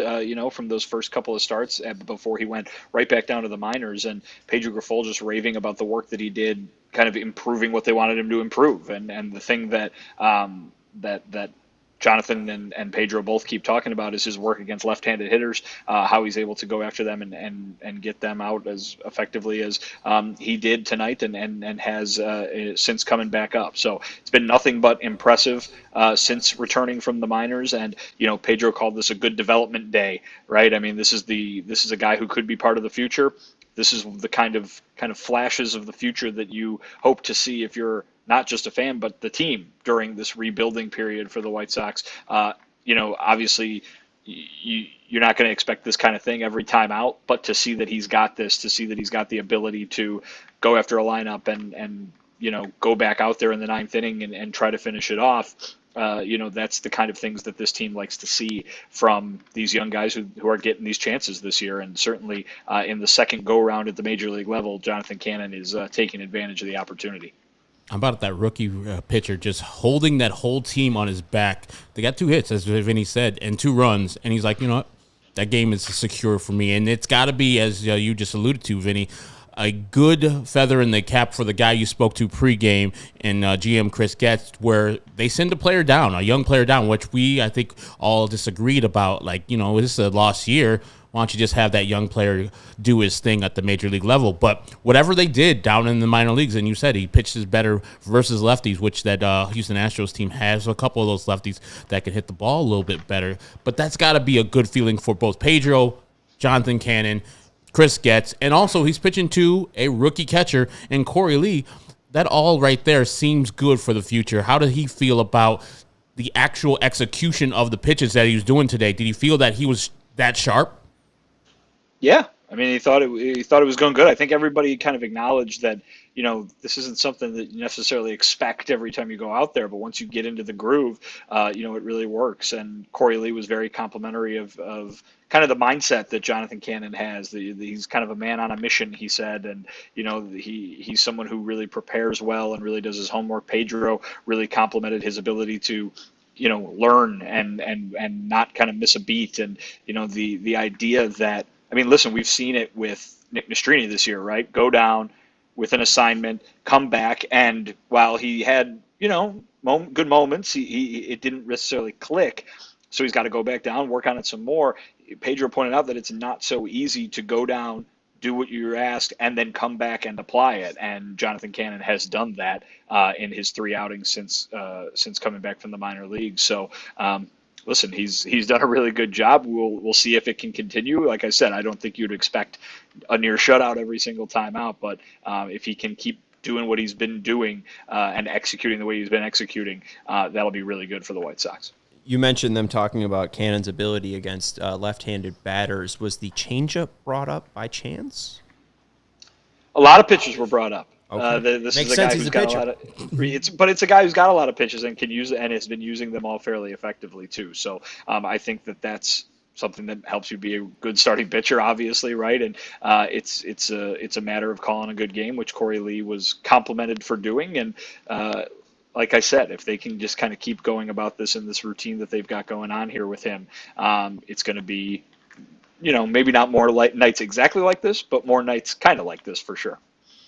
from those first couple of starts before he went right back down to the minors. And Pedri Grifol just raving about the work that he did, kind of improving what they wanted him to improve. And the thing that that Jonathan and Pedro both keep talking about is his work against left-handed hitters, how he's able to go after them and get them out as effectively as he did tonight and has since coming back up. So it's been nothing but impressive since returning from the minors. And, Pedro called this a good development day, right? I mean, this is a guy who could be part of the future. This is the kind of flashes of the future that you hope to see if you're not just a fan, but the team during this rebuilding period for the White Sox. Obviously you're not going to expect this kind of thing every time out, but to see that he's got this, to see that he's got the ability to go after a lineup and go back out there in the ninth inning and try to finish it off. That's the kind of things that this team likes to see from these young guys who are getting these chances this year. And certainly in the second go-round at the major league level, Jonathan Cannon is taking advantage of the opportunity. How about that rookie pitcher just holding that whole team on his back? They got 2 hits, as Vinny said, and 2 runs. And he's like, you know what? That game is secure for me. And it's got to be, as you just alluded to, Vinny, a good feather in the cap for the guy you spoke to pregame and GM Chris Getz, where they send a player down, a young player down, which I think, all disagreed about. Like, this is a lost year. Why don't you just have that young player do his thing at the major league level? But whatever they did down in the minor leagues, and you said he pitches better versus lefties, which that Houston Astros team has a couple of those lefties that can hit the ball a little bit better. But that's got to be a good feeling for both Pedro, Jonathan Cannon, Chris Getz, and also he's pitching to a rookie catcher in Corey Lee. That all right there seems good for the future. How did he feel about the actual execution of the pitches that he was doing today? Did he feel that he was that sharp? Yeah, I mean, he thought it was going good. I think everybody kind of acknowledged that, this isn't something that you necessarily expect every time you go out there, but once you get into the groove, it really works. And Corey Lee was very complimentary of kind of the mindset that Jonathan Cannon has. He's kind of a man on a mission, he said, and he's someone who really prepares well and really does his homework. Pedro really complimented his ability to learn and not kind of miss a beat. And the idea that, I mean, listen, we've seen it with Nick Nastrini this year, right? Go down with an assignment, come back, and while he had, good moments, it didn't necessarily click. So he's got to go back down, work on it some more. Pedro pointed out that it's not so easy to go down, do what you're asked, and then come back and apply it. And Jonathan Cannon has done that in his 3 outings since coming back from the minor leagues. So, listen, he's done a really good job. We'll see if it can continue. Like I said, I don't think you'd expect a near shutout every single time out, but if he can keep doing what he's been doing and executing the way he's been executing, that'll be really good for the White Sox. You mentioned them talking about Cannon's ability against left-handed batters. Was the changeup brought up by chance? A lot of pitches were brought up. Okay. This Makes is a sense. guy He's who's a got pitcher. a lot of. It's a guy who's got a lot of pitches and can use it and has been using them all fairly effectively too. So I think that's something that helps you be a good starting pitcher, obviously, right? And it's a matter of calling a good game, which Corey Lee was complimented for doing. And like I said, if they can just kind of keep going about this in this routine that they've got going on here with him, it's going to be, maybe not more nights exactly like this, but more nights kind of like this for sure.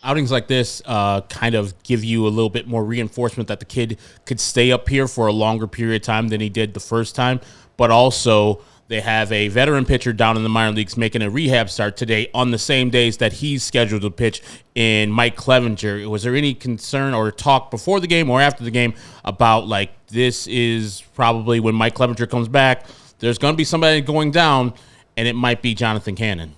Outings like this kind of give you a little bit more reinforcement that the kid could stay up here for a longer period of time than he did the first time. But also, they have a veteran pitcher down in the minor leagues making a rehab start today on the same days that he's scheduled to pitch in Mike Clevenger. Was there any concern or talk before the game or after the game about, like, this is probably when Mike Clevenger comes back, there's going to be somebody going down, and it might be Jonathan Cannon?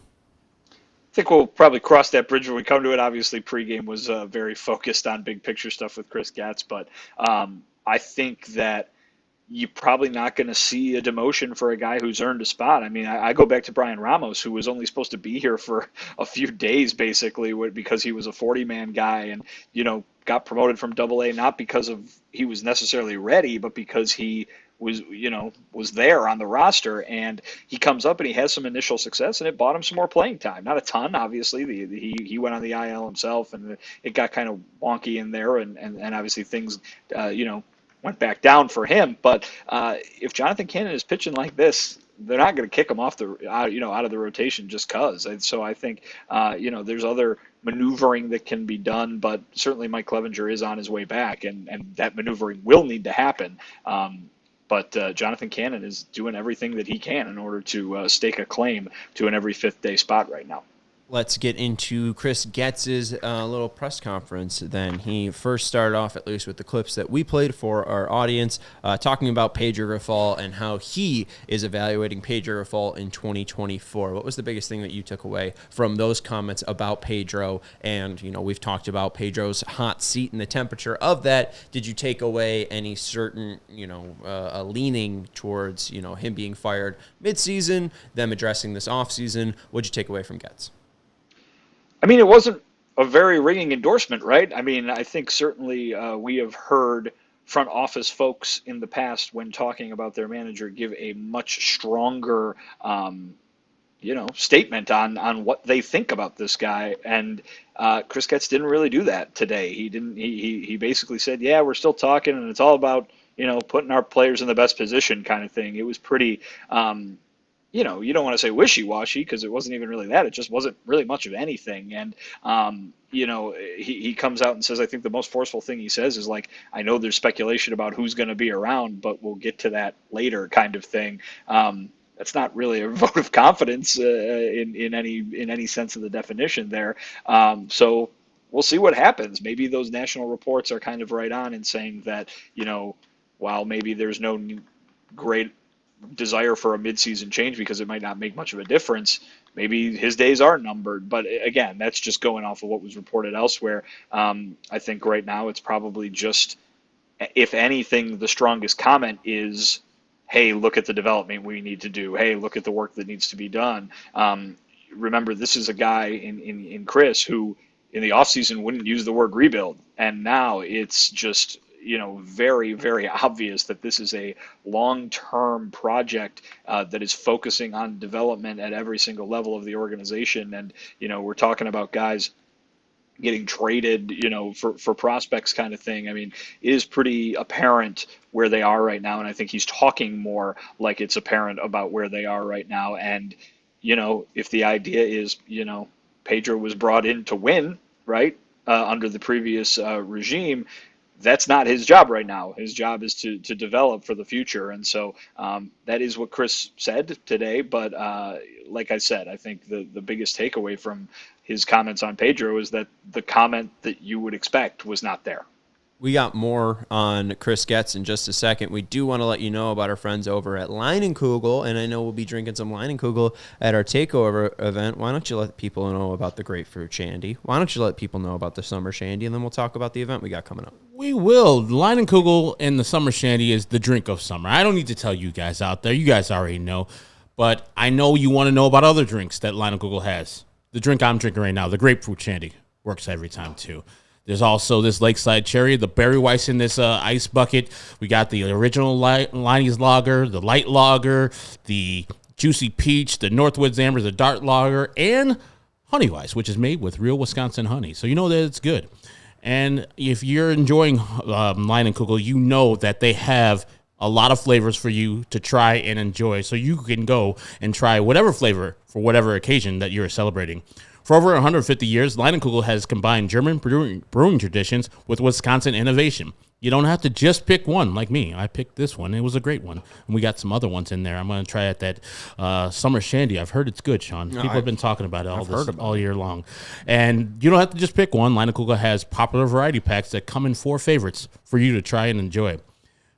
I think we'll probably cross that bridge when we come to it. Obviously, pregame was very focused on big picture stuff with Chris Getz, but I think that you're probably not going to see a demotion for a guy who's earned a spot. I mean, I go back to Brian Ramos, who was only supposed to be here for a few days, basically, because he was a 40-man guy and, got promoted from AA, not because of he was necessarily ready, but because he was there on the roster, and he comes up and he has some initial success, and it bought him some more playing time. Not a ton, obviously. He went on the IL himself, and it got kind of wonky in there, and obviously things, went back down for him. But if Jonathan Cannon is pitching like this, they're not going to kick him off out of the rotation just because. And so I think there's other maneuvering that can be done, but certainly Mike Clevenger is on his way back, and that maneuvering will need to happen. But Jonathan Cannon is doing everything that he can in order to stake a claim to an every fifth day spot right now. Let's get into Chris Getz's little press conference then. He first started off, at least with the clips that we played for our audience, talking about Pedri Grifol and how he is evaluating Pedri Grifol in 2024. What was the biggest thing that you took away from those comments about Pedro? And, you know, we've talked about Pedro's hot seat and the temperature of that. Did you take away any certain, you know, a leaning towards, you know, him being fired midseason, them addressing this offseason? What'd you take away from Getz? I mean, it wasn't a very ringing endorsement, right? I mean, I think certainly we have heard front office folks in the past, when talking about their manager, give a much stronger, statement on what they think about this guy. And Chris Getz didn't really do that today. He didn't. He basically said, "Yeah, we're still talking, and it's all about, you know, putting our players in the best position," kind of thing. It was pretty. You don't want to say wishy-washy, because it wasn't even really that. It just wasn't really much of anything. And, he comes out and says, I think the most forceful thing he says is like, I know there's speculation about who's going to be around, but we'll get to that later, kind of thing. That's not really a vote of confidence in any sense of the definition there. So we'll see what happens. Maybe those national reports are kind of right on in saying that, while maybe there's no great desire for a midseason change because it might not make much of a difference, maybe his days are numbered. But again, that's just going off of what was reported elsewhere. I think right now it's probably just, if anything, the strongest comment is, hey, look at the development we need to do. Hey, look at the work that needs to be done. Remember, this is a guy in Chris who in the offseason wouldn't use the word rebuild. And now it's just, very, very obvious that this is a long-term project that is focusing on development at every single level of the organization. And, we're talking about guys getting traded, for prospects, kind of thing. I mean, it is pretty apparent where they are right now. And I think he's talking more like it's apparent about where they are right now. And, if the idea is, Pedro was brought in to win, right, under the previous regime, that's not his job right now. His job is to develop for the future. And so that is what Chris said today. But like I said, I think the biggest takeaway from his comments on Pedro is that the comment that you would expect was not there. We got more on Chris Getz in just a second. We do want to let you know about our friends over at Leinenkugel, and I know we'll be drinking some Leinenkugel at our takeover event. Why don't you let people know about the grapefruit shandy? Why don't you let people know about the summer shandy, and then we'll talk about the event we got coming up. We will. Leinenkugel and the summer shandy is the drink of summer. I don't need to tell you guys out there. You guys already know, but I know you want to know about other drinks that Leinenkugel has. The drink I'm drinking right now, the grapefruit shandy, works every time too. There's also this Lakeside Cherry, the Berry Weiss in this ice bucket. We got the original Liney's Lager, the Light Lager, the Juicy Peach, the Northwoods Amber, the Dart Lager, and Honey Weiss, which is made with real Wisconsin honey. So you know that it's good. And if you're enjoying Leinenkugel, you know that they have a lot of flavors for you to try and enjoy. So you can go and try whatever flavor for whatever occasion that you're celebrating. For over 150 years, Leinenkugel has combined German brewing traditions with Wisconsin innovation. You don't have to just pick one like me. I picked this one. It was a great one. And we got some other ones in there. I'm going to try that summer shandy. I've heard it's good, Sean. People have been talking about it all year long. And you don't have to just pick one. Leinenkugel has popular variety packs that come in 4 favorites for you to try and enjoy.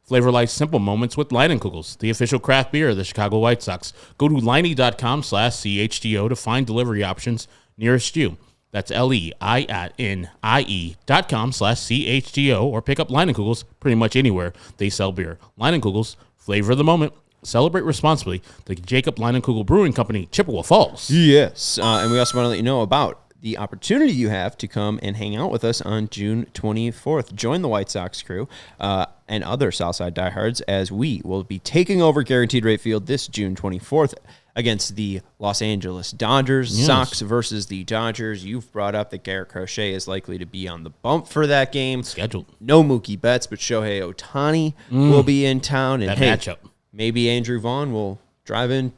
Flavor life's simple moments with Leinenkugels, the official craft beer of the Chicago White Sox. Go to Liney.com/CHGO to find delivery options nearest you. That's LEINIE.com/CHGO, or pick up Leinenkugels pretty much anywhere they sell beer. Leinenkugels, flavor of the moment. Celebrate responsibly. The Jacob Leinenkugel Brewing Company, Chippewa Falls. Yes, and we also want to let you know about the opportunity you have to come and hang out with us on June 24th. Join the White Sox crew and other Southside diehards as we will be taking over Guaranteed Rate Field this June 24th against the Los Angeles Dodgers. Yes. Sox versus the Dodgers. You've brought up that Garrett Crochet is likely to be on the bump for that game. Scheduled. No Mookie Betts, but Shohei Ohtani will be in town. And that matchup. Maybe Andrew Vaughn will drive in,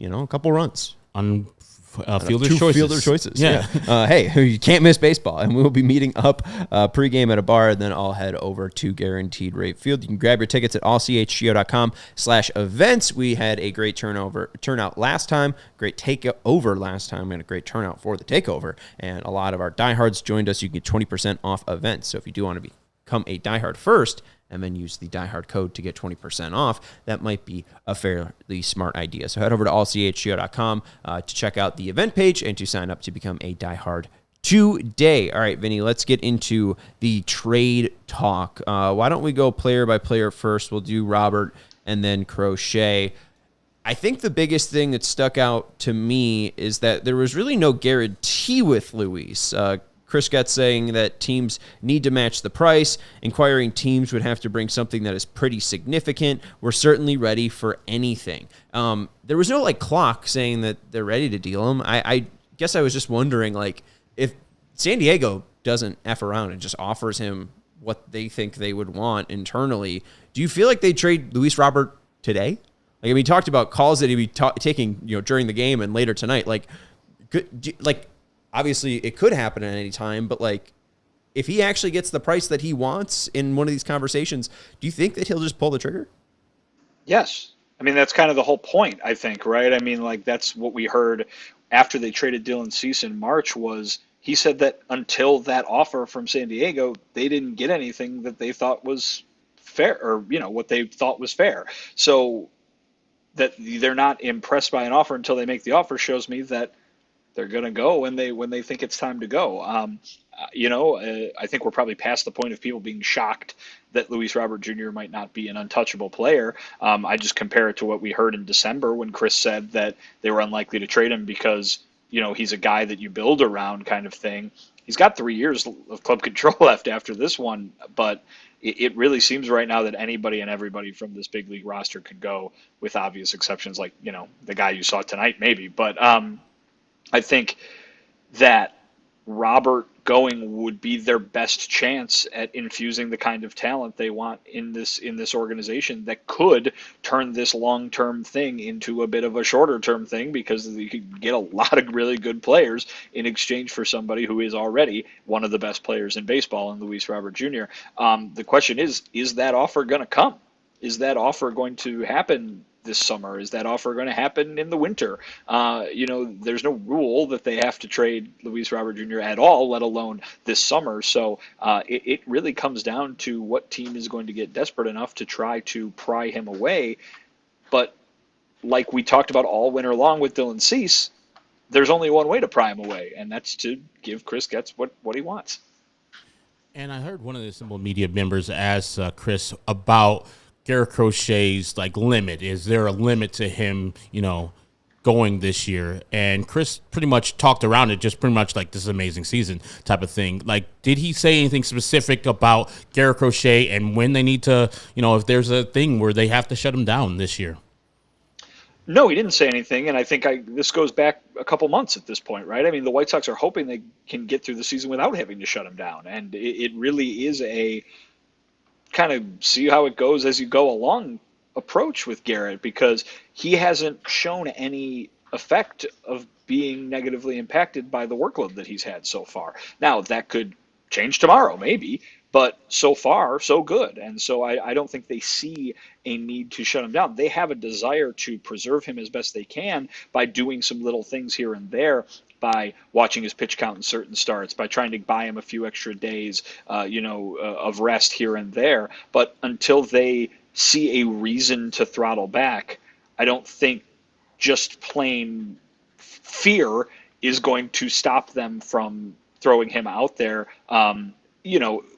a couple runs. Fielder's Choices. Fielder Choices. Yeah. Hey, you can't miss baseball. And we will be meeting up pregame at a bar, and then I'll head over to Guaranteed Rate Field. You can grab your tickets at allchgo.com/events. We had a great turnout last time, great takeover last time, and a great turnout for the takeover. And a lot of our diehards joined us. You can get 20% off events. So if you do want to become a diehard first, and then use the diehard code to get 20% off, that might be a fairly smart idea. So head over to allchgo.com to check out the event page and to sign up to become a diehard today. All right, Vinny, let's get into the trade talk. Why don't we go player by player first? We'll do Robert and then Crochet. I think the biggest thing that stuck out to me is that there was really no guarantee with Luis. Chris Getz saying that teams need to match the price. Inquiring teams would have to bring something that is pretty significant. We're certainly ready for anything. There was no clock saying that they're ready to deal him. I guess I was just wondering, if San Diego doesn't F around and just offers him what they think they would want internally, do you feel like they trade Luis Robert today? We talked about calls that he'd be taking, during the game and later tonight. Obviously, it could happen at any time, but if he actually gets the price that he wants in one of these conversations, do you think that he'll just pull the trigger? Yes. I mean, that's kind of the whole point, I think, right? I mean, that's what we heard after they traded Dylan Cease in March was he said that until that offer from San Diego, they didn't get anything that they thought was fair or, what they thought was fair. So that they're not impressed by an offer until they make the offer shows me that they're going to go when they think it's time to go. I think we're probably past the point of people being shocked that Luis Robert Jr. might not be an untouchable player. I just compare it to what we heard in December when Chris said that they were unlikely to trade him because, he's a guy that you build around kind of thing. He's got 3 years of club control left after this one, but it really seems right now that anybody and everybody from this big league roster could go with obvious exceptions like, the guy you saw tonight maybe. But I think that Robert going would be their best chance at infusing the kind of talent they want in this organization that could turn this long-term thing into a bit of a shorter-term thing because you could get a lot of really good players in exchange for somebody who is already one of the best players in baseball in Luis Robert Jr. The question is that offer going to come? Is that offer going to happen this summer? Is that offer going to happen in the winter? There's no rule that they have to trade Luis Robert Jr. at all, let alone this summer. So it really comes down to what team is going to get desperate enough to try to pry him away. But like we talked about all winter long with Dylan Cease, there's only one way to pry him away, and that's to give Chris Getz what he wants. And I heard one of the Simple Media members ask Chris about Garrett Crochet's limit. Is there a limit to him, going this year? And Chris pretty much talked around it, just pretty much this is an amazing season type of thing. Did he say anything specific about Garrett Crochet and when they need to, if there's a thing where they have to shut him down this year? No, he didn't say anything, and I think this goes back a couple months at this point, right? I mean, the White Sox are hoping they can get through the season without having to shut him down, and it really is a kind of see how it goes as you go along approach with Garrett because he hasn't shown any effect of being negatively impacted by the workload that he's had so far. Now, that could change tomorrow, maybe, but so far, so good. And so I don't think they see a need to shut him down. They have a desire to preserve him as best they can by doing some little things here and there, by watching his pitch count in certain starts, by trying to buy him a few extra days, of rest here and there. But until they see a reason to throttle back, I don't think just plain fear is going to stop them from throwing him out there,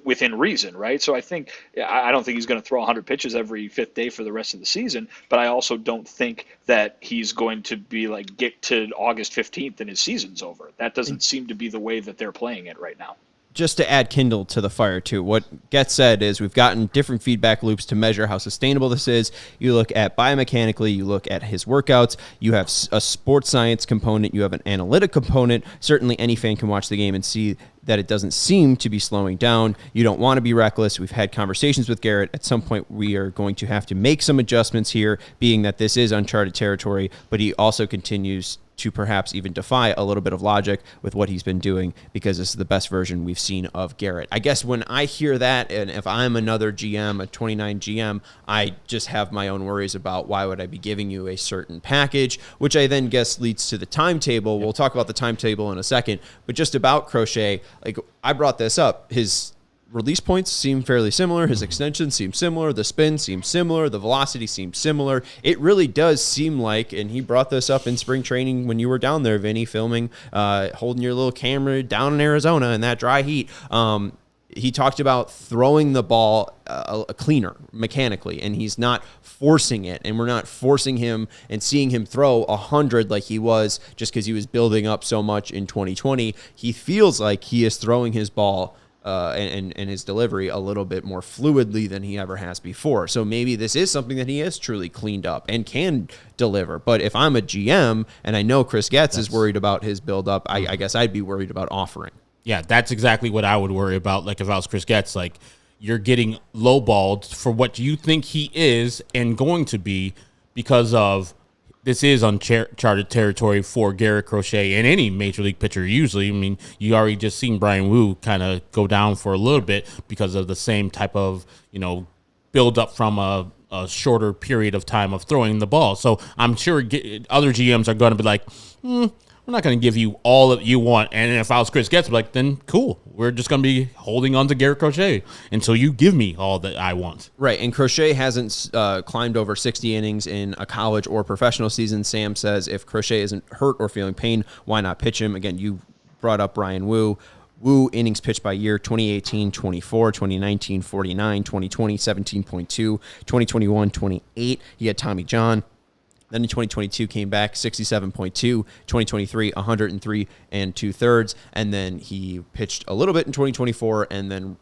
within reason, right? So I don't think he's going to throw 100 pitches every fifth day for the rest of the season, but I also don't think that he's going to be get to August 15th and his season's over. That doesn't seem to be the way that they're playing it right now. Just to add kindle to the fire, too, what Getz said is we've gotten different feedback loops to measure how sustainable this is. You look at biomechanically, you look at his workouts, you have a sports science component, you have an analytic component. Certainly any fan can watch the game and see that it doesn't seem to be slowing down. You don't want to be reckless. We've had conversations with Garrett. At some point, we are going to have to make some adjustments here, being that this is uncharted territory, but he also continues to perhaps even defy a little bit of logic with what he's been doing, because this is the best version we've seen of Garrett. I guess when I hear that, and if I'm another GM, a 29 GM, I just have my own worries about why would I be giving you a certain package, which I then guess leads to the timetable. We'll talk about the timetable in a second, but just about Crochet, like I brought this up, his release points seem fairly similar. His extension seems similar. The spin seems similar. The velocity seems similar. It really does seem like, and he brought this up in spring training when you were down there, Vinny, filming, holding your little camera down in Arizona in that dry heat. He talked about throwing the ball cleaner mechanically, and he's not forcing it, and we're not forcing him and seeing him throw 100 like he was just because he was building up so much in 2020. He feels like he is throwing his ball and his delivery a little bit more fluidly than he ever has before. So maybe this is something that he has truly cleaned up and can deliver. But if I'm a GM and I know Chris Getz is worried about his buildup, I guess I'd be worried about offering. Yeah, that's exactly what I would worry about. Like if I was Chris Getz, like you're getting lowballed for what you think he is and going to be, because of this is uncharted territory for Garrett Crochet and any major league pitcher usually. I mean, you already just seen Brian Wu kind of go down for a little bit because of the same type of, build up from a shorter period of time of throwing the ball. So I'm sure other GMs are going to be like, we're not going to give you all that you want. And if I was Chris Getz, I'd be like, then cool. We're just going to be holding on to Garrett Crochet until you give me all that I want. Right, and Crochet hasn't climbed over 60 innings in a college or professional season. Sam says if Crochet isn't hurt or feeling pain, why not pitch him? Again, you brought up Brian Wu. Wu innings pitched by year, 2018, 24, 2019, 49, 2020, 17.2, 2021, 28. He had Tommy John. Then in 2022 came back 67.2, 2023 103 and 2/3, and then he pitched a little bit in 2024, and then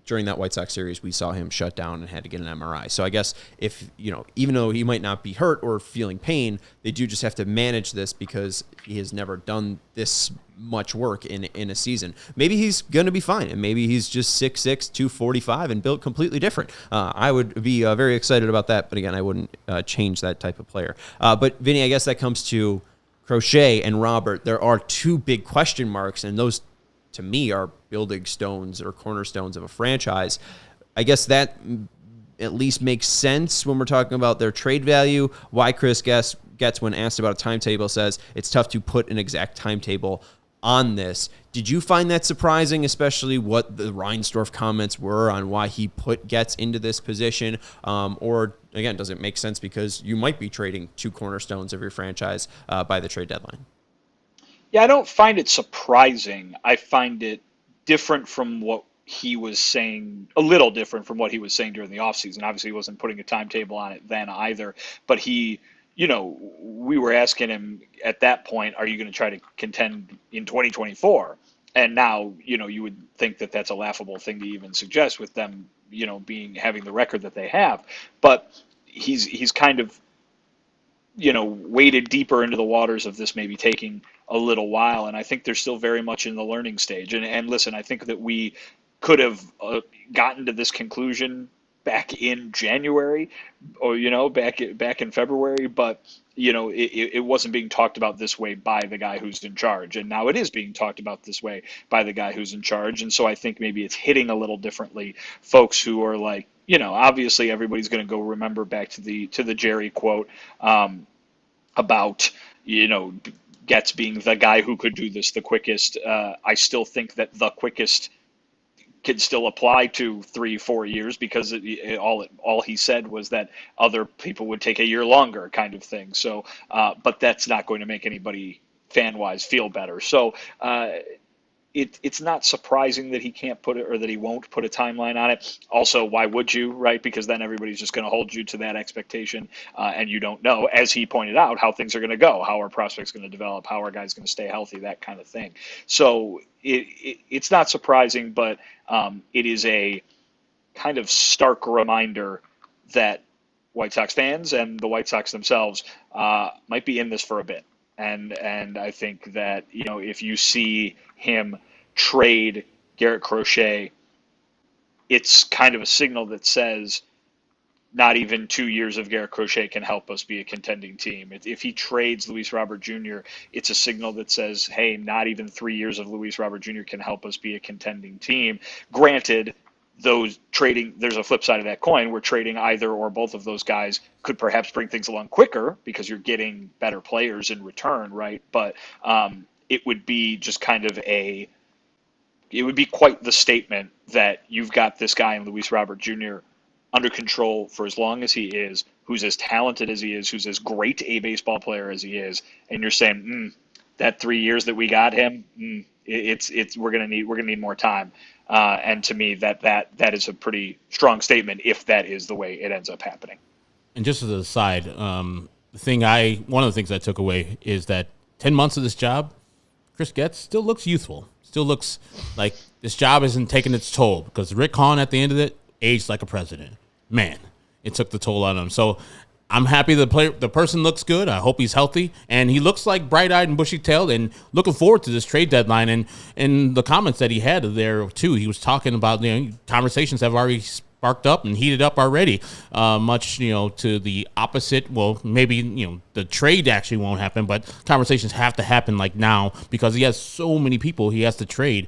during that White Sox series we saw him shut down and had to get an MRI. So I guess if, even though he might not be hurt or feeling pain, they do just have to manage this because he has never done this much work in a season. Maybe he's going to be fine, and maybe he's just 6'6", 245 and built completely different. I would be very excited about that, but again, I wouldn't change that type of player. But Vinny, I guess that comes to Crochet and Robert. There are two big question marks, and those to me are building stones or cornerstones of a franchise. I guess that at least makes sense when we're talking about their trade value. Why Chris Getz, when asked about a timetable, says it's tough to put an exact timetable on this. Did you find that surprising, especially what the Reinsdorf comments were on why he put Getz into this position? Or, again, does it make sense because you might be trading two cornerstones of your franchise by the trade deadline? Yeah, I don't find it surprising. I find it different from what he was saying, a little different from what he was saying during the offseason. Obviously, he wasn't putting a timetable on it then either, but he, we were asking him at that point, are you going to try to contend in 2024? And now, you would think that that's a laughable thing to even suggest with them, having the record that they have. But he's kind of, waded deeper into the waters of this maybe taking a little while. And I think they're still very much in the learning stage. And listen, I think that we could have gotten to this conclusion back in January or, back in February, but, it wasn't being talked about this way by the guy who's in charge. And now it is being talked about this way by the guy who's in charge. And so I think maybe it's hitting a little differently folks who are like, obviously everybody's going to go remember back to the Jerry quote about, Getz being the guy who could do this the quickest. I still think that the quickest could still apply to 3-4 years because all he said was that other people would take a year longer kind of thing. So, but that's not going to make anybody fan-wise feel better. So, it's not surprising that he can't put it or that he won't put a timeline on it. Also, why would you, right? Because then everybody's just going to hold you to that expectation, and you don't know, as he pointed out, how things are going to go, how our prospects going to develop, how our guy's going to stay healthy, that kind of thing. So it's not surprising, but it is a kind of stark reminder that White Sox fans and the White Sox themselves might be in this for a bit. And I think that, if you see him trade Garrett Crochet, it's kind of a signal that says not even 2 years of Garrett Crochet can help us be a contending team. If he trades Luis Robert Jr., it's a signal that says, hey, not even 3 years of Luis Robert Jr. can help us be a contending team. Granted, there's a flip side of that coin where trading either or both of those guys could perhaps bring things along quicker because you're getting better players in return, right? But it would be just kind of it would be quite the statement that you've got this guy in Luis Robert Jr. under control for as long as he is, who's as talented as he is, who's as great a baseball player as he is, and you're saying, that 3 years that we got him, we're gonna need more time. And to me, that is a pretty strong statement if that is the way it ends up happening. And just as an aside, one of the things I took away is that 10 months of this job, Chris Getz still looks youthful. Still looks like this job isn't taking its toll, because Rick Hahn at the end of it aged like a president. Man, it took the toll on him. So I'm happy the person looks good. I hope he's healthy, and he looks like bright-eyed and bushy-tailed, and looking forward to this trade deadline. And the comments that he had there too, he was talking about, conversations have already sparked up and heated up already, much to the opposite. Well, maybe the trade actually won't happen, but conversations have to happen like now, because he has so many people he has to trade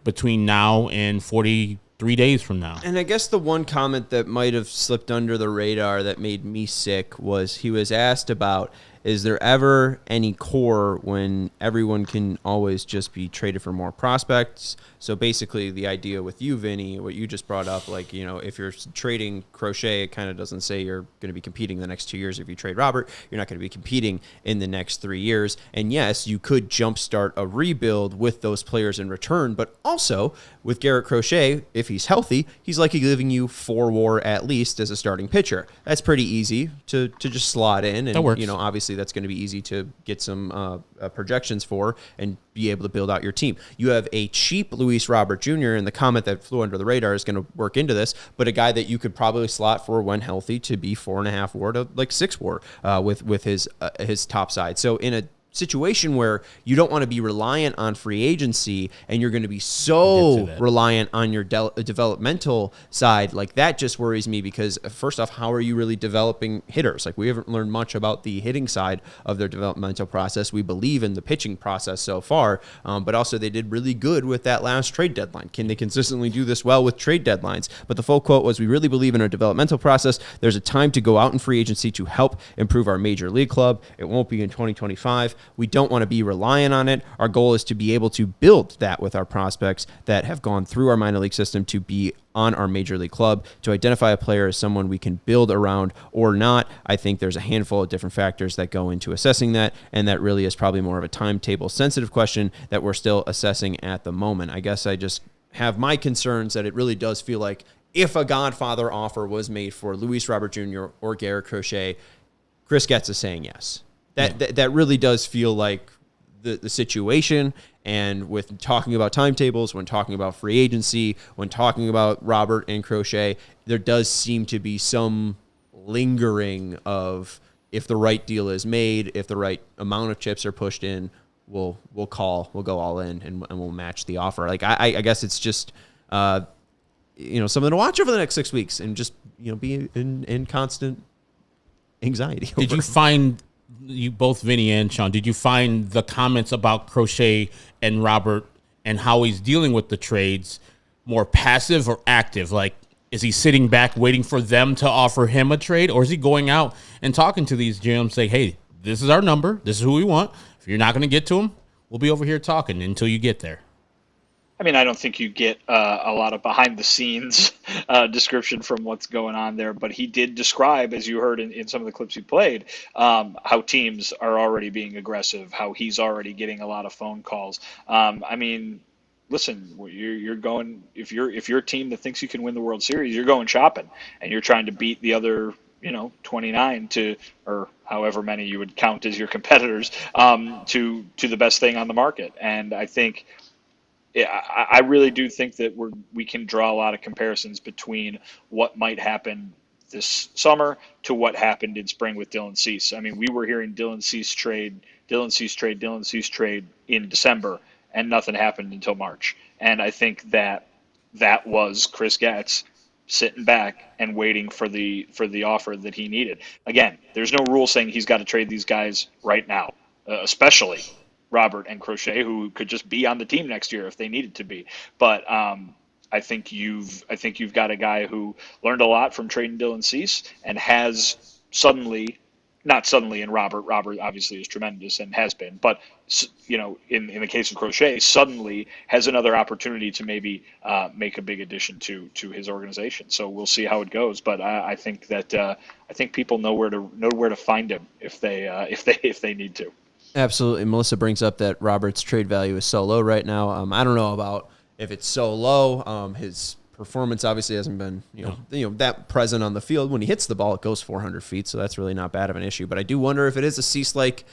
between now and 43 days from now. And I guess the one comment that might have slipped under the radar that made me sick was he was asked about, is there ever any core when everyone can always just be traded for more prospects? So basically the idea with you, Vinny, what you just brought up, if you're trading Crochet, it kind of doesn't say you're going to be competing the next 2 years. If you trade Robert, you're not going to be competing in the next 3 years. And yes, you could jumpstart a rebuild with those players in return, but also with Garrett Crochet, if he's healthy, he's likely giving you 4 WAR at least as a starting pitcher. That's pretty easy to just slot in. And, that works. Obviously that's going to be easy to get some projections for and be able to build out your team. You have a cheap Luis Robert Jr., and the comment that flew under the radar is going to work into this, but a guy that you could probably slot for, when healthy, to be 4.5 WAR to 6 WAR with his top side. So in a situation where you don't want to be reliant on free agency and you're going to be so reliant on your developmental side, that just worries me, because first off, how are you really developing hitters? We haven't learned much about the hitting side of their developmental process. We believe in the pitching process so far, but also they did really good with that last trade deadline. Can they consistently do this well with trade deadlines? But the full quote was, we really believe in our developmental process. There's a time to go out in free agency to help improve our major league club. It won't be in 2025. We don't want to be reliant on it. Our goal is to be able to build that with our prospects that have gone through our minor league system to be on our major league club. To identify a player as someone we can build around or not, I think there's a handful of different factors that go into assessing that, and that really is probably more of a timetable sensitive question that we're still assessing at the moment. I guess I just have my concerns that it really does feel like if a Godfather offer was made for Luis Robert Jr. or Garrett Crochet, Chris Getz is saying yes. That really does feel like the situation. And with talking about timetables, when talking about free agency, when talking about Robert and Crochet, there does seem to be some lingering of, if the right deal is made, if the right amount of chips are pushed in, we'll go all in and we'll match the offer. I guess it's just something to watch over the next 6 weeks, and just be in constant anxiety. Did you find, you both, Vinny and Sean, did you find the comments about Crochet and Robert and how he's dealing with the trades more passive or active? Is he sitting back waiting for them to offer him a trade, or is he going out and talking to these GMs, say, hey, this is our number, this is who we want. If you're not going to get to him, we'll be over here talking until you get there? I mean, I don't think you get a lot of behind-the-scenes description from what's going on there, but he did describe, as you heard in some of the clips he played, how teams are already being aggressive, how he's already getting a lot of phone calls. I mean, listen, you're going, if you're a team that thinks you can win the World Series, you're going shopping, and you're trying to beat the other 29 or however many you would count as your competitors to the best thing on the market. And I think, I really do think that we can draw a lot of comparisons between what might happen this summer to what happened in spring with Dylan Cease. I mean, we were hearing Dylan Cease trade in December, and nothing happened until March. And I think that was Chris Getz sitting back and waiting for the offer that he needed. Again, there's no rule saying he's got to trade these guys right now, especially Robert and Crochet, who could just be on the team next year if they needed to be. But I think you've got a guy who learned a lot from trading Dylan Cease and has not suddenly, and Robert obviously is tremendous and has been, but in the case of Crochet, suddenly has another opportunity to maybe make a big addition to his organization. So we'll see how it goes. But I think that I think people know where to find him if they need to. Absolutely. Melissa brings up that Robert's trade value is so low right now. I don't know about if it's so low. His performance obviously hasn't been that present on the field. When he hits the ball, it goes 400 feet, so that's really not bad of an issue. But I do wonder if it is a Cease-like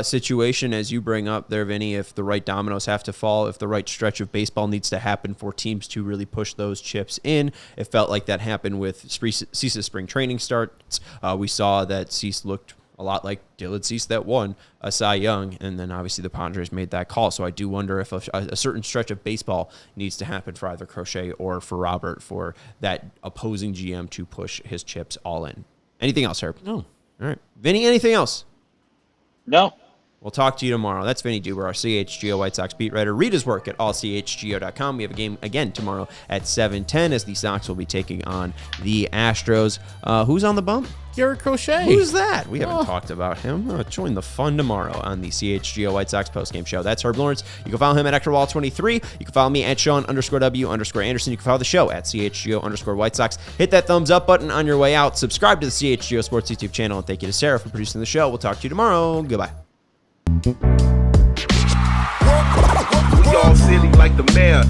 situation, as you bring up there, Vinny, if the right dominoes have to fall, if the right stretch of baseball needs to happen for teams to really push those chips in. It felt like that happened with Cease's spring training starts. We saw that Cease looked a lot like Dylan Cease that won a Cy Young, and then obviously the Padres made that call. So I do wonder if a certain stretch of baseball needs to happen for either Crochet or for Robert for that opposing GM to push his chips all in. Anything else, Herb? No. All right. Vinny, anything else? No. We'll talk to you tomorrow. That's Vinnie Duber, our CHGO White Sox beat writer. Read his work at allchgo.com. We have a game again tomorrow at 7:10 as the Sox will be taking on the Astros. Who's on the bump? Garrett Crochet. Who's that? We haven't talked about him. Join the fun tomorrow on the CHGO White Sox postgame show. That's Herb Lawrence. You can follow him at EctorWall23. You can follow me at Sean_W_Anderson. You can follow the show at CHGO_White Sox. Hit that thumbs up button on your way out. Subscribe to the CHGO Sports YouTube channel. And thank you to Sarah for producing the show. We'll talk to you tomorrow. Goodbye. We all silly like the mayor.